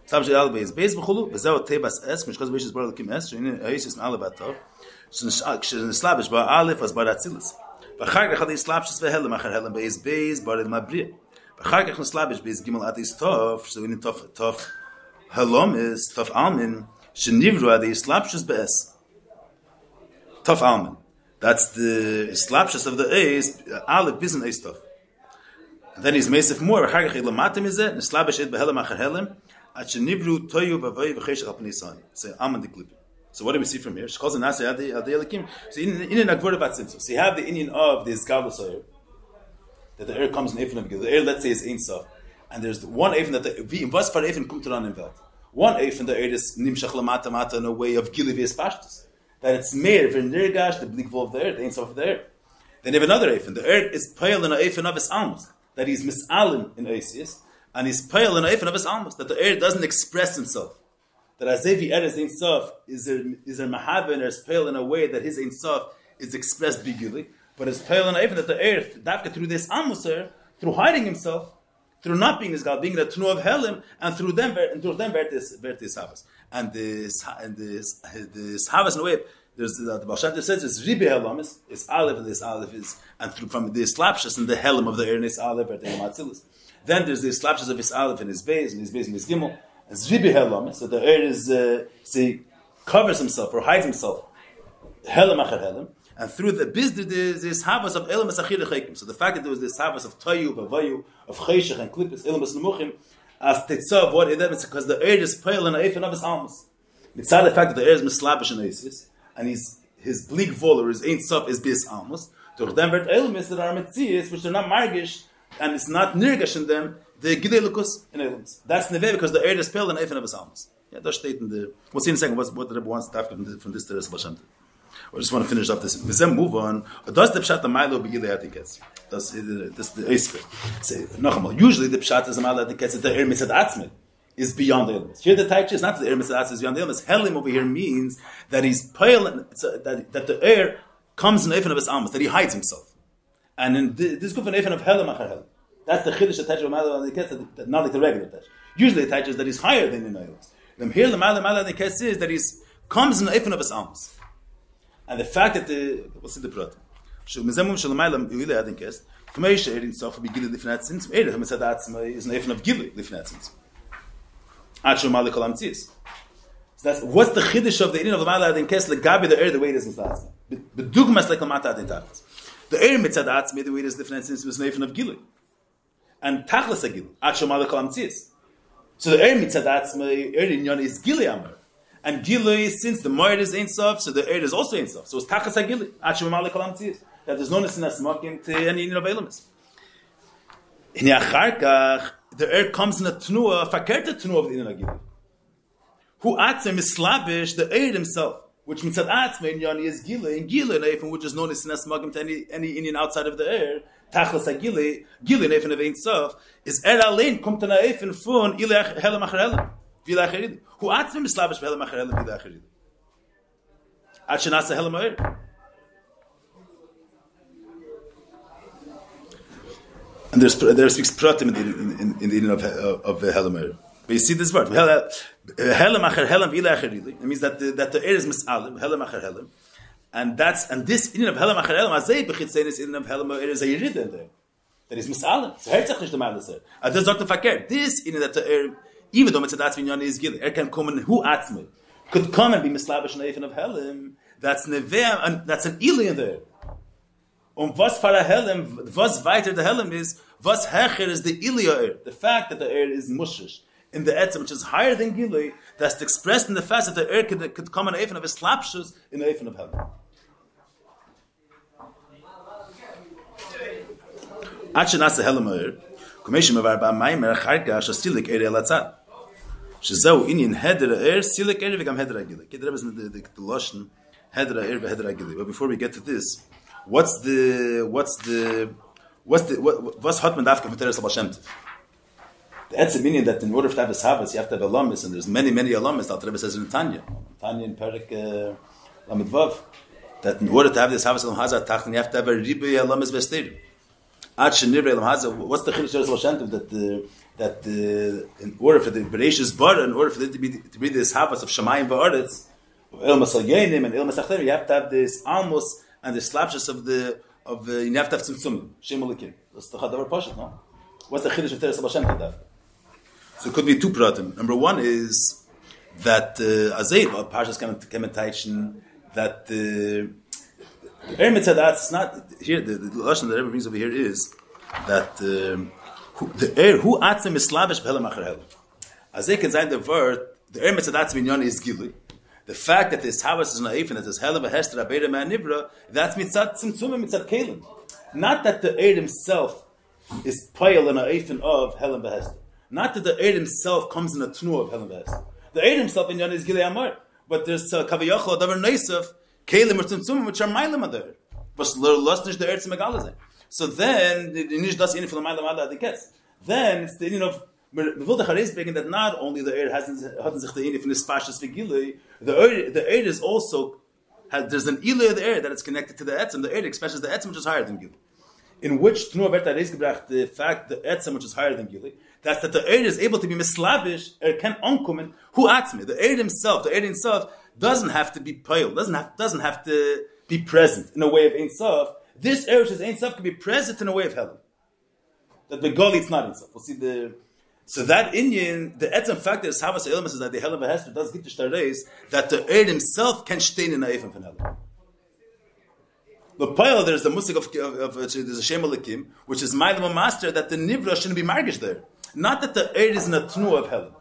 Slapshus Albe is Beis b'chulu, v'zeh tebas Es, mishkaz Bereishis Bara Lekim Es, she'inin Eisis and Aleb Atov, she'nin Slabish Bara Aleph as Bara Atzilis. V'char kach adei Slapshus v'helem, achar helem Beis Beis, Bara Mabriya. V'char kach Slabish Beis Gimel Atis Tov, so in Tov Helom is Tov Almin, she'nivru adei Slapshus be'es. Tov Almin. That's the Slapshus of the Eis, Aleph Biz and Eis Tov. And then he's Mesef more. V'chagach ilamatim izeh, nislabesh ed behelem achar helem, at shenivru toyu v'avoy v'cheshach al pnei sani. So, aman diklipim. So what do we see from here? She calls it Nasi Adi Elikim. So in an Agvur Vatsim. So you have the Indian of the Izgalus Air, that the air comes in Eifin of Gil. The air, let's say, is Ein Sof. And there's one Eifin that the was for Eifin kumt ran in Welt. One Eifin the air is Nimshach Lamata Mata in a way of Gili Vis Pashtus. That it's made for Nirgash, the bleak of the air, the Ein Sof of the air. Then you have another Eifin. The air is pale in a Eifin of his alms. That he's Misalim in Oisius. And he's pale in a Eifin of his alms. That the air doesn't express himself. That as if he eres Ein Sof is a mahaven or is pale in a way that his Ein Sof is expressed bigly, but it's pale in a way that the earth, dafka through this amuser, through hiding himself, through not being his God, being the tnu of Helim, and through them vertis havas. And this havas in a way, there's the Baal Shem Tov says it's ribi helamis, it's aleph, and this aleph is, and through from the slapshas and the Helim of the air, this aleph vertis matzilis. Then there's the slapshas of his aleph and his base and his gimel. It's ribi helam, so the air is he covers himself or hides himself. Helam achar helam, and through the bizdid is this havas of elam asachir chaykim. So the fact that there was this havas of tayu, bavayu, of chayshach and klippus, elam asnemuchim, as tetzav what it is because the air is pale and eifin of his almas. Mitzad the fact that the air is mislabish and isis, and his bleak vol or his ein sof is bis almas. Durch them vert elam is that are metzias which are not margish and it's not nirgash in them. The Gidei Lukus in Elims. That's Neve because the air is pale and Eifin of his alms. Yeah, that's stated in the. We'll see in a second what the Rebbe wants to have from this to the Baal Shem Tov. I just want to finish up this. We then move on. Does the Pshat Amailo be Gidei Atiketz? This the Eisfer. Say Nochamal. Usually the Pshat is Amailo Atiketz that the air Mitzad Atzmei is beyond the Elims. Here the Taich is not that the air Mitzad Atzmei is beyond the Elims. Helim over here means that he's pale and that the air comes in Eifin of his alms, that he hides himself. And in this group of Eifin of Helim Achar Helim. That's the chiddush attached to Ma'ala and the Ketz, not like the regular attach. Usually it attaches that he's higher than in Ayos. Then here the Ma'ala and the Ketz is that he comes in the Eifin of his alms. And the fact that we'll see the Prat. Mezemum Shalamaylam Uile Adin Ketz, Kumeisha Erin Sof be Gili Lifnatzins, Erin Hamesad Atzma is an Eifin of Gili Lifnatzins. Achu Ma'ala Kolam Tzis. So that's what's the chiddush of the Erin of the Ma'ala Adin Ketz, Legabi the air the way it is Mitzad. But Dugmas like Lamata Adin Tachas. The air Mitzad Atzma the way it is Lifnatzins was an Eifin of Gili. And tachlis agil, achshom alekol amtzias. So the air mitzad atzmei, air inyan is gili amar. And gili, since the moed is ein sof, so the air is also ein sof. So it's tachlis agili, achshom alekol amtzias. That there's no nesinas makim to any inyan of elamis. In yacharkach, the air comes in a tnua, fakerta tnua of the inyan agili. Who atzem is slabish, the air himself, which mitzad atzmei inyan is gili, and gili neifim, which is no nesinas makim to any inyan outside of the air. Tachlis agili, gili neifin of ein sof, is alein kommt an eifin fun ilach helam achar helam, vilach herid. Hu atzim mislabish helam achar helam vilach herid. Ad shenasa helam oir. And there's speaks pratim in the end of helam oir. But you see this word, helam achar helam vilach herid. It means that the air is misalim, helam achar helam. And this in of Helam Achar Helam Azay Bechitzenis in of Helam is a Yerid in there. That is Misalim. So Herzach is the man there. And this Dr. Fakir, this in that even though Mitzad Atzmi is Gili, can come and who Atzmi could come and be Mislavish in of Helam. That's Neveh, and that's an Ili in there. Was for a Helam, was weiter the Helam is, was Hecher is the Ili. The fact that the air is Mushish in the Etzem, which is higher than Gili, that's expressed in the fact that the air could come an Eifin of his slapshus in the Eifin of Helam. Ad shenasa Helam oir, kumeshim avar ba Mamer charka shasilik eir elatzad. Shezau inyan heder eir silik eir v'gam heder agili. Get the Rebbe's the lashon heder eir v'heder agili. But before we get to this, what's hatman dafka v'teres Baal Shem Tov? The Etzem meaning that in order to have a Sabbath, you have to have a lamis, and there's many alamis. The Rebbe says in Tanya in Perik Lamed Vav, that in order to have this Sabbath Elam Hazat Tachton, you have to have a ribi alamis v'esterim. Ad shenivre Elam Hazat. What's the chiddush of Baal Shem Tov that in order for the Bereshis Bar, in order for it to be this Sabbath of Shemayim v'Aretz, El Masal Yenim and El Masachtem, you have to have this almos and the slapshus of you have to have tzimtzumim Shem Elikim. That's the Chadavar Pashat, no? What's the chiddush of Teres Baal Shem Tov? So it could be two pratim. Number one is that Azayv, Parshas Kemetaychen, that the Eretz Mitzad Atzmei, it's not here. The lashon that everyone brings over here is that who atzem is slavish b'helam acher helam. As they can say the word, the er mitzadatz minyan is gilui. The fact that this havas is naif and that this helam v'hester abeira ma'nivra, that's mitzat tzimtzumim mitzat kelim. Not that the er himself is payal and naif of helam v'hester. Not that the er himself comes in a tnu of helam v'hester. The er himself in yan is gilui amar. But there's kaviyachol davar neisef kelim or tzimtzumim which are mailam adar. Was lustnish the er tzimagalaze. So then the nish das in from the mailam adar the gets. Then it's the union of that not only the air hasn't sich the in from this pashas vigilei, the air is also there's an ilay of the air that is connected to the etzem. The air expresses the etzem which is higher than gilei. In which tnu averta reis gebracht the fact the etzem which is higher than gilei, that's that the air is able to be mislavish can onkommen who atzme. The air himself doesn't have to be pale, doesn't have to be present in a way of ein sof. This air which is ein sof can be present in a way of heaven. That the goli it's not ein sof. We'll see so that Indian, the etzem factor is havas ilmas is that the helam v'hester does get to shtareis that the air himself can stein in a eifem from helam. The pile there's the musik of there's a shem alikim which is ma'ilem master that the nivra shouldn't be margish there. Not that the air is in a tnu of helam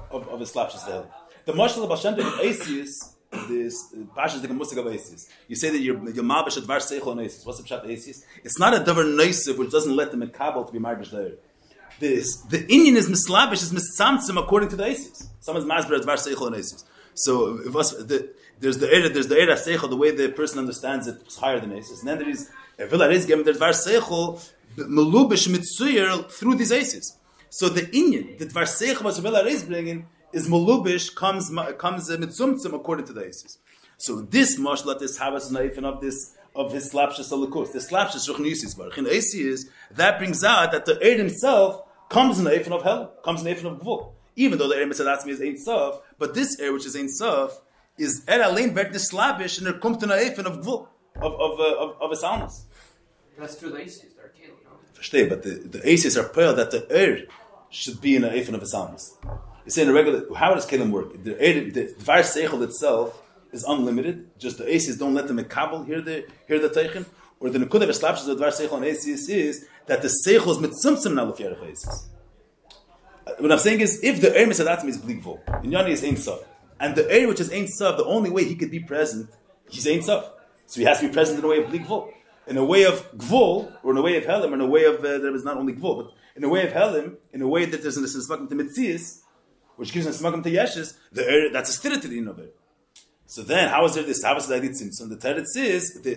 of his slapshus the helam. The marshal of Hashem of Asius, this pashas the musik of Asius. You say that you're mabish at var seichel on Asius. What's the pshat Asius? It's not a davar neisiv which doesn't let the mekabel to be margish there. The Indian is mislavish, is misamtzim according to the Asis. Someone's masber advar seichel and Asis. So there's the era seichel, the way the person understands it is higher than Asis. And then there is a villa is given the advar seichel melubish mitzuyer through these Asis. So the Indian, the advar seichel was villa is bringing is melubish comes mitzumtzim according to the Asis. So this mashlat is havas naifin of his slapshus alakus. The slapshus ruchnisis barach in Asis that brings out that the air himself comes in the Eifin of hell, comes in the Eifin of Gvul. Even though the air Mitzadatzmi is Ein Sof, but this air which is Ein Sof is er allein vert slavish and er kommt in the Eifin of Gvul, of his almas. That's through the Aces, they're Kalim, no? Verstehe, but the Aces are pearl that the air should be in the Eifin of his almas. You say in a regular, how does Kalim work? The Dvar Seichel itself is unlimited, just the Aces don't let the Mekabel hear the Teichen, or the Nekudah of Slapshus of Dvar Seichel and Aces is that the Seichel is mitzumtzum na lefyarech Aces. What I'm saying is, if the air Mitzadatzmi is Bligvul, and Yoni is Ein Sof, and the air which is Ein Sof, the only way he could be present, he's Ein Sof. So he has to be present in a way of Bligvul. In a way of Gvul, or in a way of Helim, or in a way of, there is not only Gvul, but in a way of Helim, in a way that there's a Smakim to Mitzias, which gives a Smakim to Yeshes, the air, that's a stira to the in of it. So then, how is there this? How is the Tzimtzum? The Teretz is, the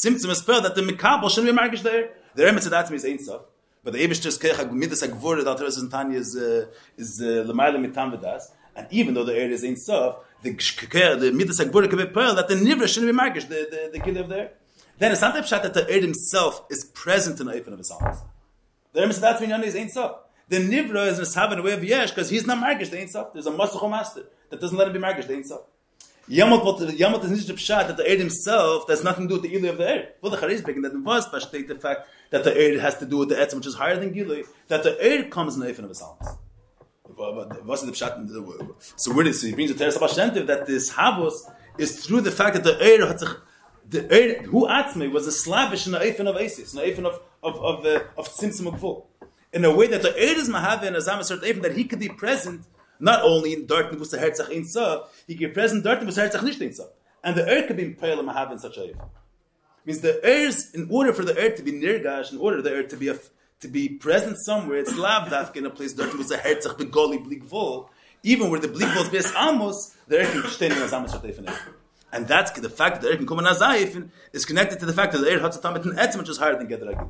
Tzimtzum is spelled that the Mikabel shouldn't be margish there. The Eretz Adatzmi is Ein Sof. But the Eibishter's Kech Midas HaGvur, the Alteres and Tanya is L'mayla Mitam V'das. And even though the Eretz is Ein Sof, the Midas HaGvur can be pearl that the Nivra shouldn't be margish, the Gil of there. Then it's not the pshat that the Eretz himself is present in the Eifin of his almas. The Eretz Adatzmi is Ein Sof. The Nivra is Nesav in a way of Yesh, because he's not margish, the Ein Sof. There's a Masucho master that doesn't let him be margish, the Ein Sof. Yamot is not the pshat that the air himself has nothing to do with the ilay of the air. Well, the Charis breaking that in Vaz state the fact that the air has to do with the etzem, which is higher than Gilui, that the air comes in the Eifin of his almas. What's the pshat? So where does he brings the Teres Abashentiv that this Havos is through the fact that the air who atzme was a slavish in the Eifin of Asis, in the Eifin of Tzimtzum Gvul, in a way that the air is Mahav and Azam Asert Eifin that he could be present. Not only in Dart Nebus Herzach Ein Sof, he can present Dart Nebus Herzach Nicht Ein Sof. And the air could be Peil Mahav in such a way. Means the airs, in order for the air to be Nirgash, in order for the air to be present somewhere, it's Lavdafk in a place Dart Nebus Herzach Begoli Bligvol, even where the Bligvol is Bes Amos, the air can stay in Azam Asher. And that's the fact that the air can come in Azayif is connected to the fact that the air Hatzatam et an Etzem, which is higher than Gedra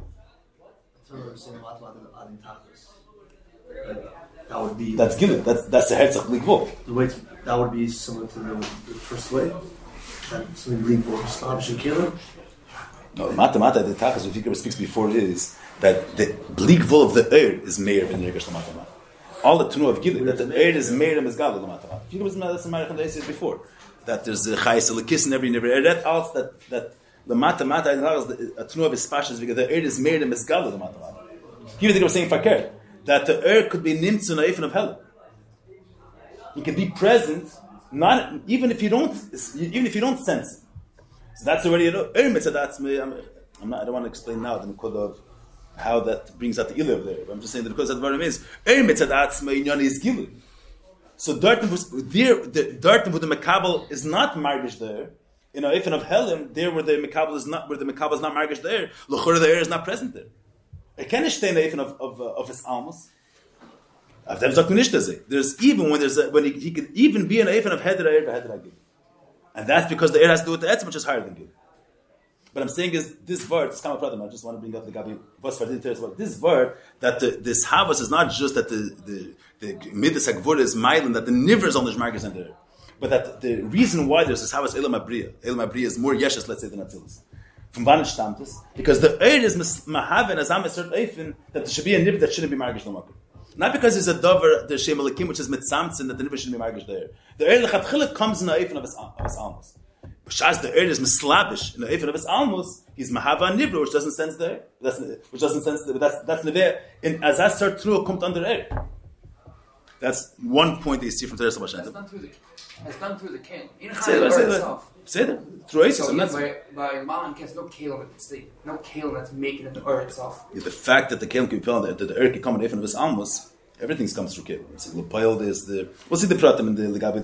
That would be... That's Gilad. That's the Herzach Bligvol. The way that would be similar to the first way. That something Bligvol, Slavish and Killer. No, Mata, the Tachas of Fikra speaks before is that the Bligvol of the air is Meir ben Nirgash Lamata. All the Tunu of Gilad, that the air is Meir and Mizgal Lamata. Fikra was that's the Marach and the before. That there's a Chayes Elakis in every air. That also that the Mata, a Tunu of his Pashas, because the air is Meir and Mizgal Lamata. Here they were saying Fakir. That the air could be nimtzu naifin of hell. He can be present, not even if you don't sense it. So that's already air mitzadatzmi. I don't want to explain now the nekudah of how that brings out the ilah of there. But I'm just saying that because that the is mitzad atzma inyan is gilu. So dartin with the makabel is not margish there. In a ifin of helim, there where the makabel is not margish there, l'chora the air is not present there. It can't stay in the ifin of his almos. There's even when he can even be an ifin of heder air gil, and that's because the air has to do with the etzim, which is higher than gil. But I'm saying is this word, this kama pratim. I just want to bring up the gabi this word that this havas is not just that the midas hagvur is mailing that the niver is on the shmarkers and there, but that the reason why there's this havas elam abriya is more yeshes, let's say, than atzilus. From vanish stamtis, because the air is mahaven as am a certain eifin that there should be a niver that shouldn't be margish l'makom. Not because there's a dover the shem alakim which is mitzamtzin that the niver shouldn't be margish there. The air lechatchila comes in the eifin of his almos. B'shas the air is mislabish in the eifin of his almos. He's mahava nivra, which doesn't sense there. That's never in as that start through comes under air. That's one point that you see from Teres Hashem. It's done through the kale. Say that. Through Aces. So by Malan, there's no kale that's making it the earth itself. Yeah, the fact that the kale can that the earth can come in the eifin of his almos, everything comes through kale. We'll see the pratim in the Legabi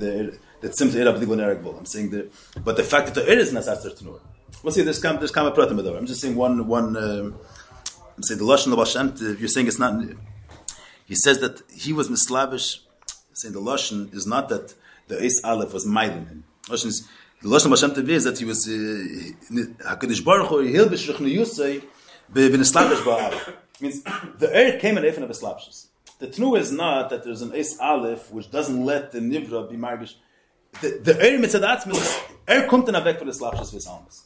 the tzimtzum erab ligol neragvol. I'm saying but the fact that the air is nasasser tenor. We'll see. There's kama pratim there. I'm just saying one. I'm saying the lashon of Hashem. You're saying it's not. He says that he was mislavish. Saying the lashon is not that the Eis Aleph was mailing him. The lashon of Hashem is that he was Hakadosh Baruch Hu hilbish rechnu yusay b'nislavish ba'aleph. Means the air came in the eifin of eslavshus. The tnu is not that there's an Eis Aleph which doesn't let the nivra be margish. The air mitzadatz means air kommt in avek for the slapshus for his almas.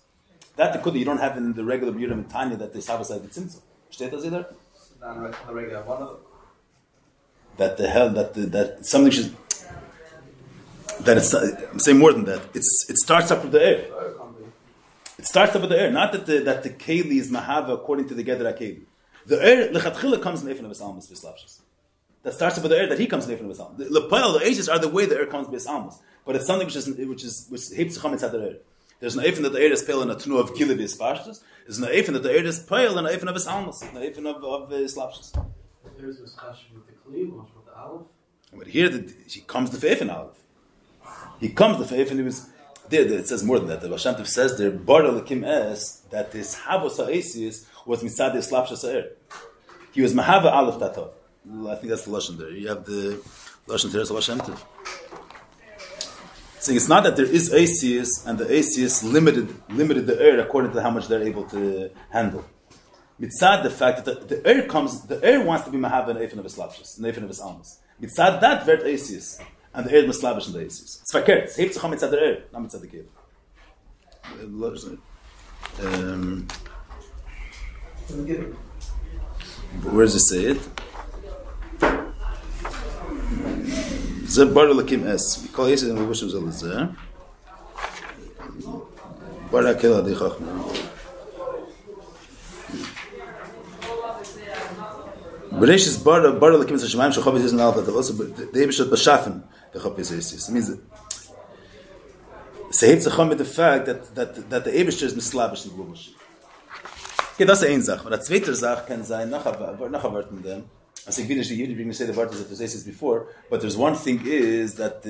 That the you don't have in the regular Yurim and Tanya that they have aside the tzimtzum. Steht das either? The regular one. That the hell that something should that it's. I'm saying more than that. It starts up with the air. It starts up with the air, not that the keli is mahava according to the gedra keli. The air lechatchila comes in the eifin of his almas for slapshus. That starts up with the air that he comes in the eifin of his almas. The lepel, the ages are the way the air comes by his almas. But it's something which hates to come inside the air. There's an eifin that the air is pale in a tunu of gilib is pashtus. There's an eifin that the air is pale in an eifin of his almas, an eifin of his slapshus. There's a discussion with the kli, with the aleph. But here he comes the eifin aleph. He comes the eifin. He was there. It says more than that. The Vashantiv says there bar lekim es that his havos ha'esis was mitzad the slapshus air. He was mahava aleph datov. I think that's the lashon there. You have the lashon Teres Vashantiv. Saying it's not that there is ACS and the ACS limited the air according to how much they're able to handle. Mitzad the fact that the air wants to be mahava an eifin of his slapshus, an eifin of his almas. Mitzad that vert ACS and the air is mislavish in the ACS. It's fakert. It's hebt zucham mitzad the air, not mitzad the kid. Where does it say it? Bar lakim es. We call it and we wish it was all there. Bar akela de chachma. Bereish is bar lakim es shemaim shochavit is an alpha. Also the Eibush b'shafen the chapis is. It means sehet zacham with the fact that the Eibush is mislabish the glubush. Okay, that's the ein zach. But the zweite zach can sein nach avert mit dem. I think you didn't say the word that there's aces before, but there's one thing is that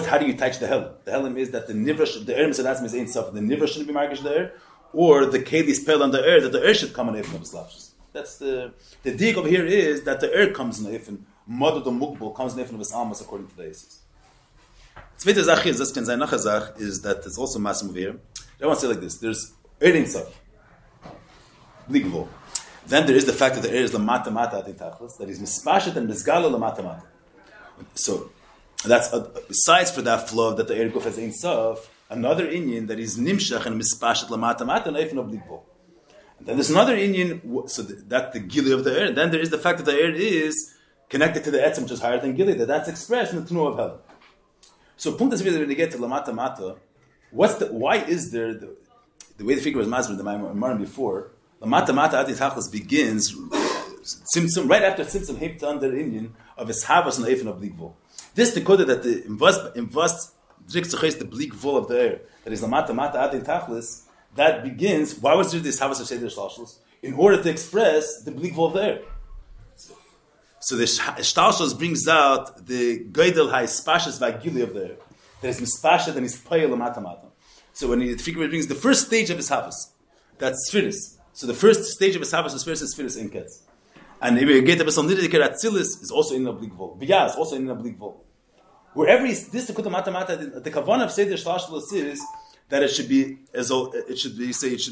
how do you touch the helim? The helim is that the nivra, the air mitzadatzim is ain't stuff. The nivra shouldn't be margish there, or the keli is pale on the air that the air should come on the eifin of slapshus. That's the dig over here is that the air comes in the eifin, model the mukbul comes in the eifin of his almas according to the aces. Zweite Zach is this can sein nacher Zach is that it's also massive over here. I want to say like this: there's air ain't stuff, bligvol. Then there is the fact that the air is lamata mata atitachlis, that is mispashet and misgala lamata mata. So that's besides for that flow that the air guf has ein sof, another inyan that is nimshach and mispashet lamata mata and eifin obligbo. And then there's another inyan, so that's the gili of the air. And then there is the fact that the air is connected to the etzem, which is higher than gili. That's expressed in the tnu of heaven. So punkt is really when you get to lamata mata, why is there the way the figure was masbid the Mamer before? The mata adi tachlis begins tzimtzum right after tzimtzum hebt under Indian of his havas and eifin of bligvol. This the code that the invest drinks the bligvol of the air that is the mata adi tachlis that begins. Why was there this havas of seder shalshus? in order to express the bleak wall there. So the Shtalshos brings out the Geidel HaIspashas Vagili of there, that is Mispashat and is Payel Matamata. So when he brings the first stage of his Havas, that's Sphiris. So the first stage of his Havas is first Sphiris in Ketz. And if you get a Besonidike Atzilis is also in a bleak wall. Biyah is also in a bleak wall. Wherever this Kuta Matamata, the Kavan of Seder Shtalshos is that it should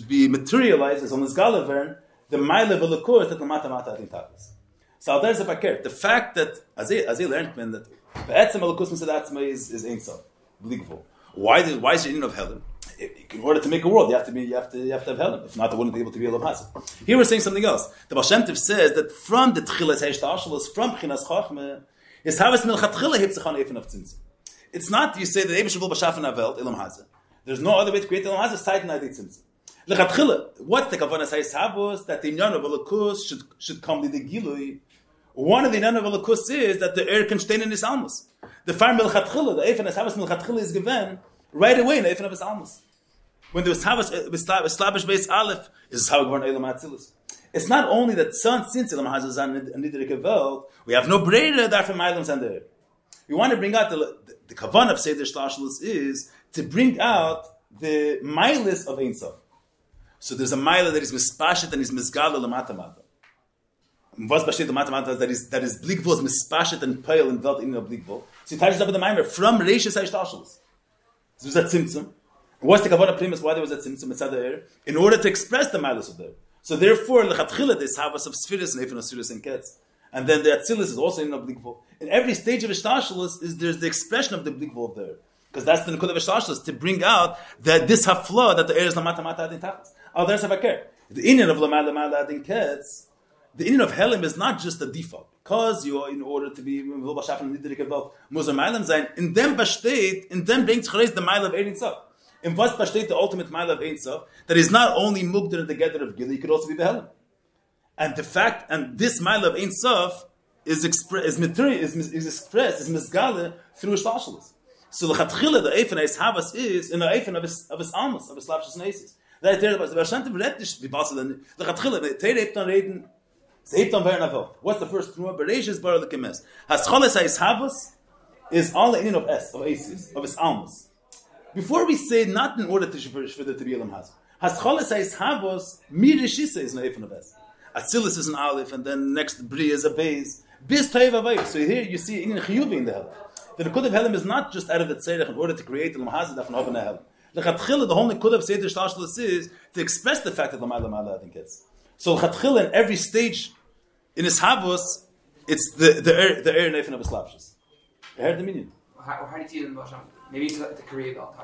be materialized as on this Galavern, the Maile Velukur that the Matamata in Tapas. So there's a fakir. The fact that as he learned that Be'etzem Elokus Mitzadatzma is Ein Sof, Bligvul. Why is the union of Helen? In order to make a world, you have to have Helen. If not, they wouldn't be able to be a Lomhasa. Here we're saying something else. The Baal Shem Tov says that from the Tchilas Heshtashlos, from Chinas Chachme, is Havas Milchatchila Hipzachon Efen of Tzimtzum. It's not you say that Ebesh Shuvul B'Shafen Avelt Elam Haza. There's no other way to create Elam Haza aside from Adi Tzimtzum. Lechatchila, what's the Kavanah Sayis Havos that the Inyan of Elokus should come to the Gilui? One of the Inyan of Elokus is that the air can stay in his almas. The fire Milchatchila, the Efen as Havas Milchatchila is given right away in the Efen of his almas. When there was Havas Slavish base Aleph, is how born Elam Hatzilis. It's not only that since Elam Haza is on Nidrike Welt, we have no Breda there from Elam's and there. We want to bring out the Kavan of Seder Shtalshlos is to bring out the Milas of Ein Sof. So there's a Mila that is Mispashet and is Misgala Lamatamata. Was Bashit Lamatamata that is Bligvul is Mispashet and Pale and Welt in a Bligvul. So he touches up with the Mamer from Reishis HaShtalshlos. So there's that Tzimtzum. What's the Kavanah Primus? Why there was that Tzimtzum? It's there in order to express the Milas of there. So therefore, Lechatchila this Havas of Sphiris and Efen of Sphiris and Ketz. And then the Atzilis is also in a Bligvul. In every stage of Hashtalshalos there's the expression of the Bligvul there. Because that's the Nukud of Hashtalshalos, to bring out that this hafla, that the air is Lamata Adin Tachas. Oh, there's a vakir. The Indian of Lamata Adin Ketz, the Indian of Helim is not just a default. Because you are in order to be Vilbashaf and Nidrik about Musar Mailam Zain, in them Bashteit, in them brings Chares the Mail of Ein Sof. In Vas Bashteit, the ultimate Mail of Ein Sof, that is not only Mugdar in the Gather of Gili, it could also be Behelim. And the fact, and this Mail of Ein Sof is expressed, is Misgale through Hashtalshalos. So L'chatchila, the Eifen Eis Havas is in the Eifen of his Almas, of his Lavshas Neisis. That the Barshantiv redt nicht wie Basi L'chatchila, the Teire hebt on reden, es hebt on Veren Avot. What's the first Truma? Bereish is Bar L'kemes. Hascholes Eis Havas is all the Inin of Es, of Eisis, of his Almas. Before we say, not in order to Shvida to be Elam Haz. Hascholes Eis Havas, Mirishisa is an Eifen of Es. Atzilis is an Aleph, and then next Bri is a Beis. Bis Toiv Avayv. So here you see Inin Chiyuvi in the Hell. The Nikud of Helim is not just out of the Tzerech in order to create Elam Hazad of Noven Helim. L'chatchila, the whole Nikud of Seder Shtalshlos is to express the fact that Lamala I think it's. So l'chatchila in every stage in his Havos, it's the air Neifen of his Lapshas. You heard the meaning? How do you see it in the Basham? Maybe it's the Korea Belt.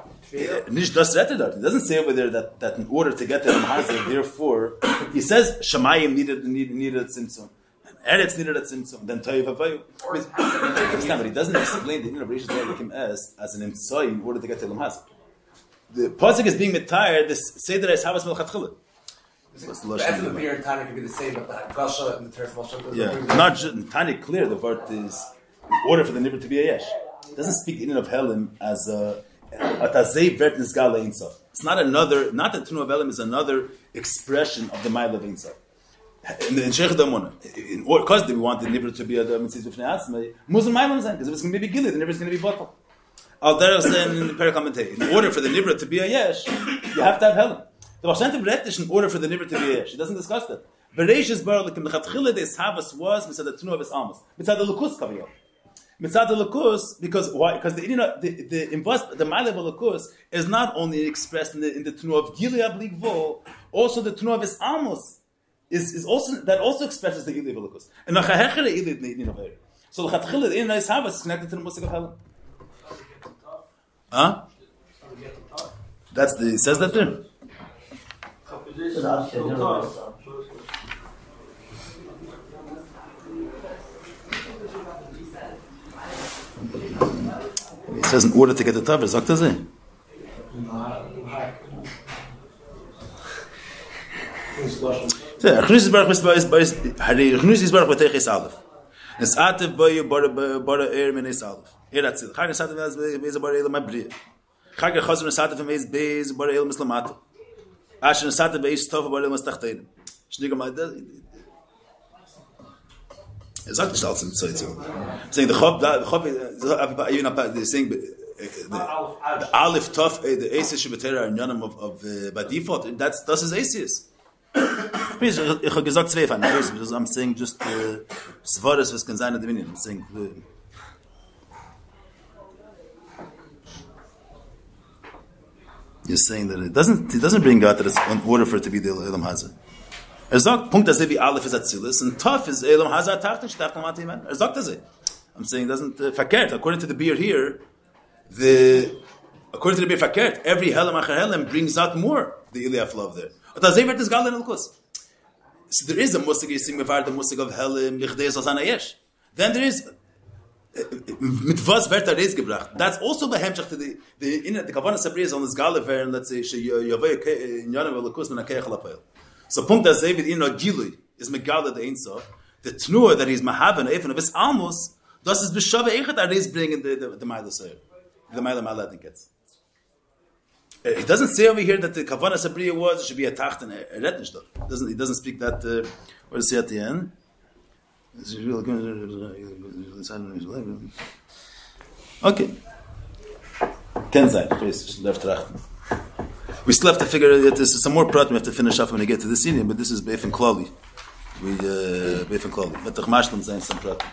Nish das Rettedart. It doesn't say over there that in order to get the Elam Hazad, therefore, he says Shamayim needed Tzimtzum. Eretz needed a tzimtzum, then Toiv Avayu. But he doesn't explain the inner of Rishis Lekim as an imtzai in order to get to Elam Hazad. The pasuk is being metired. This Seder is Havas Melchatchila. The end of the beer and Tanya can be the same, but the Gasha and the Teres Malsham. Yeah, not just Tanya. Clear the word is in order for the nibur to be a yesh. It doesn't speak in of Helim as a tazei vert nisgal Ein Sof. It's not another. Not the Tunu of Helim is another expression of the Ma'il of Ein Sof. In Sheikh Damona, because we want the nibur to be a mitzvah b'fnei atzmei, Muslim Ma'il because if it's going to be gili, the nibur is going to be bottle. Al derech said in the Perikomentary, in order for the nibur to be a yesh, you have to have Helim. The Baal Shem Tov reddish in order for the nibur to be a yesh. He doesn't discuss that. Bereishis bar lekim lechatchila des havas was mitzad the tunu of his almas, mitzad the lukus kaviyot, mitzad the lukus because why? Because the ma'ale of lukus is not only expressed in the tunu of Gilead Ligvol, also the tunu of his almas is also that also expresses the Gilead lukus. And the chahechere Gilead needin over here. So lechatchila the inner havas is connected to the musik of Helim. Huh? That's the says that there. He says in order to get the taver, sagt er sie? Chnus is barach b'teiches Aleph. Es atev boyu bara menes Aleph. Here that's it. Chag nesatev meis bara elam abriya. Chag nesatev meis bara elam islamato. Asher nesatev meis tov bara elam astachtein. Es sagt nicht alles im Zeit. Saying the Chov, they're saying the Aleph Tov, the Asis Shabbatera and Yanam of by default. That's his Asis. Please, ich habe gesagt zwei von. I'm saying just Svaras was can sein in the meaning. I'm saying. You're saying that he doesn't bring out that it's in order for it to be the Elam Hazah. Sagt, Punkt, dass wie Aleph is Atzilus, and Tov is Elam Hazah Tachten, Shtachtam Atiman. Sagt das. I'm saying it doesn't verkehrt. According to the beer here, according to the beer verkehrt, every Helam Acher Helam brings out more the Eliaf love there. But as Evert is Galen Elkus. So there is a Musig Yisim Mevar, the Musig of Helam, Lichdeis Asana Yesh. Then there is mit was wird reis gebracht. That's also by hemshach to the Kavanah Sabri is on this Galaver, and let's say she Yavay in Yanav Elikus and Akech Lapel. So Punkt as David in Gilui is Megala the Einsof. The Tnur that he's Mahavan even of his Almos, das is Bishava Echet reis bringing the Mailah Sayer. The Mailah Maladin gets. He doesn't say over here that the Kavanah Sabriya was it should be a tacht and a retnish. He doesn't speak that. What does he say at the end? Okay. Ken sein, please just left trachten. We still have to figure out. This is some more prat we have to finish off when we get to the scene, but this is Beif and Klali. We Beif and Klali. But the Mashlam saying some prat.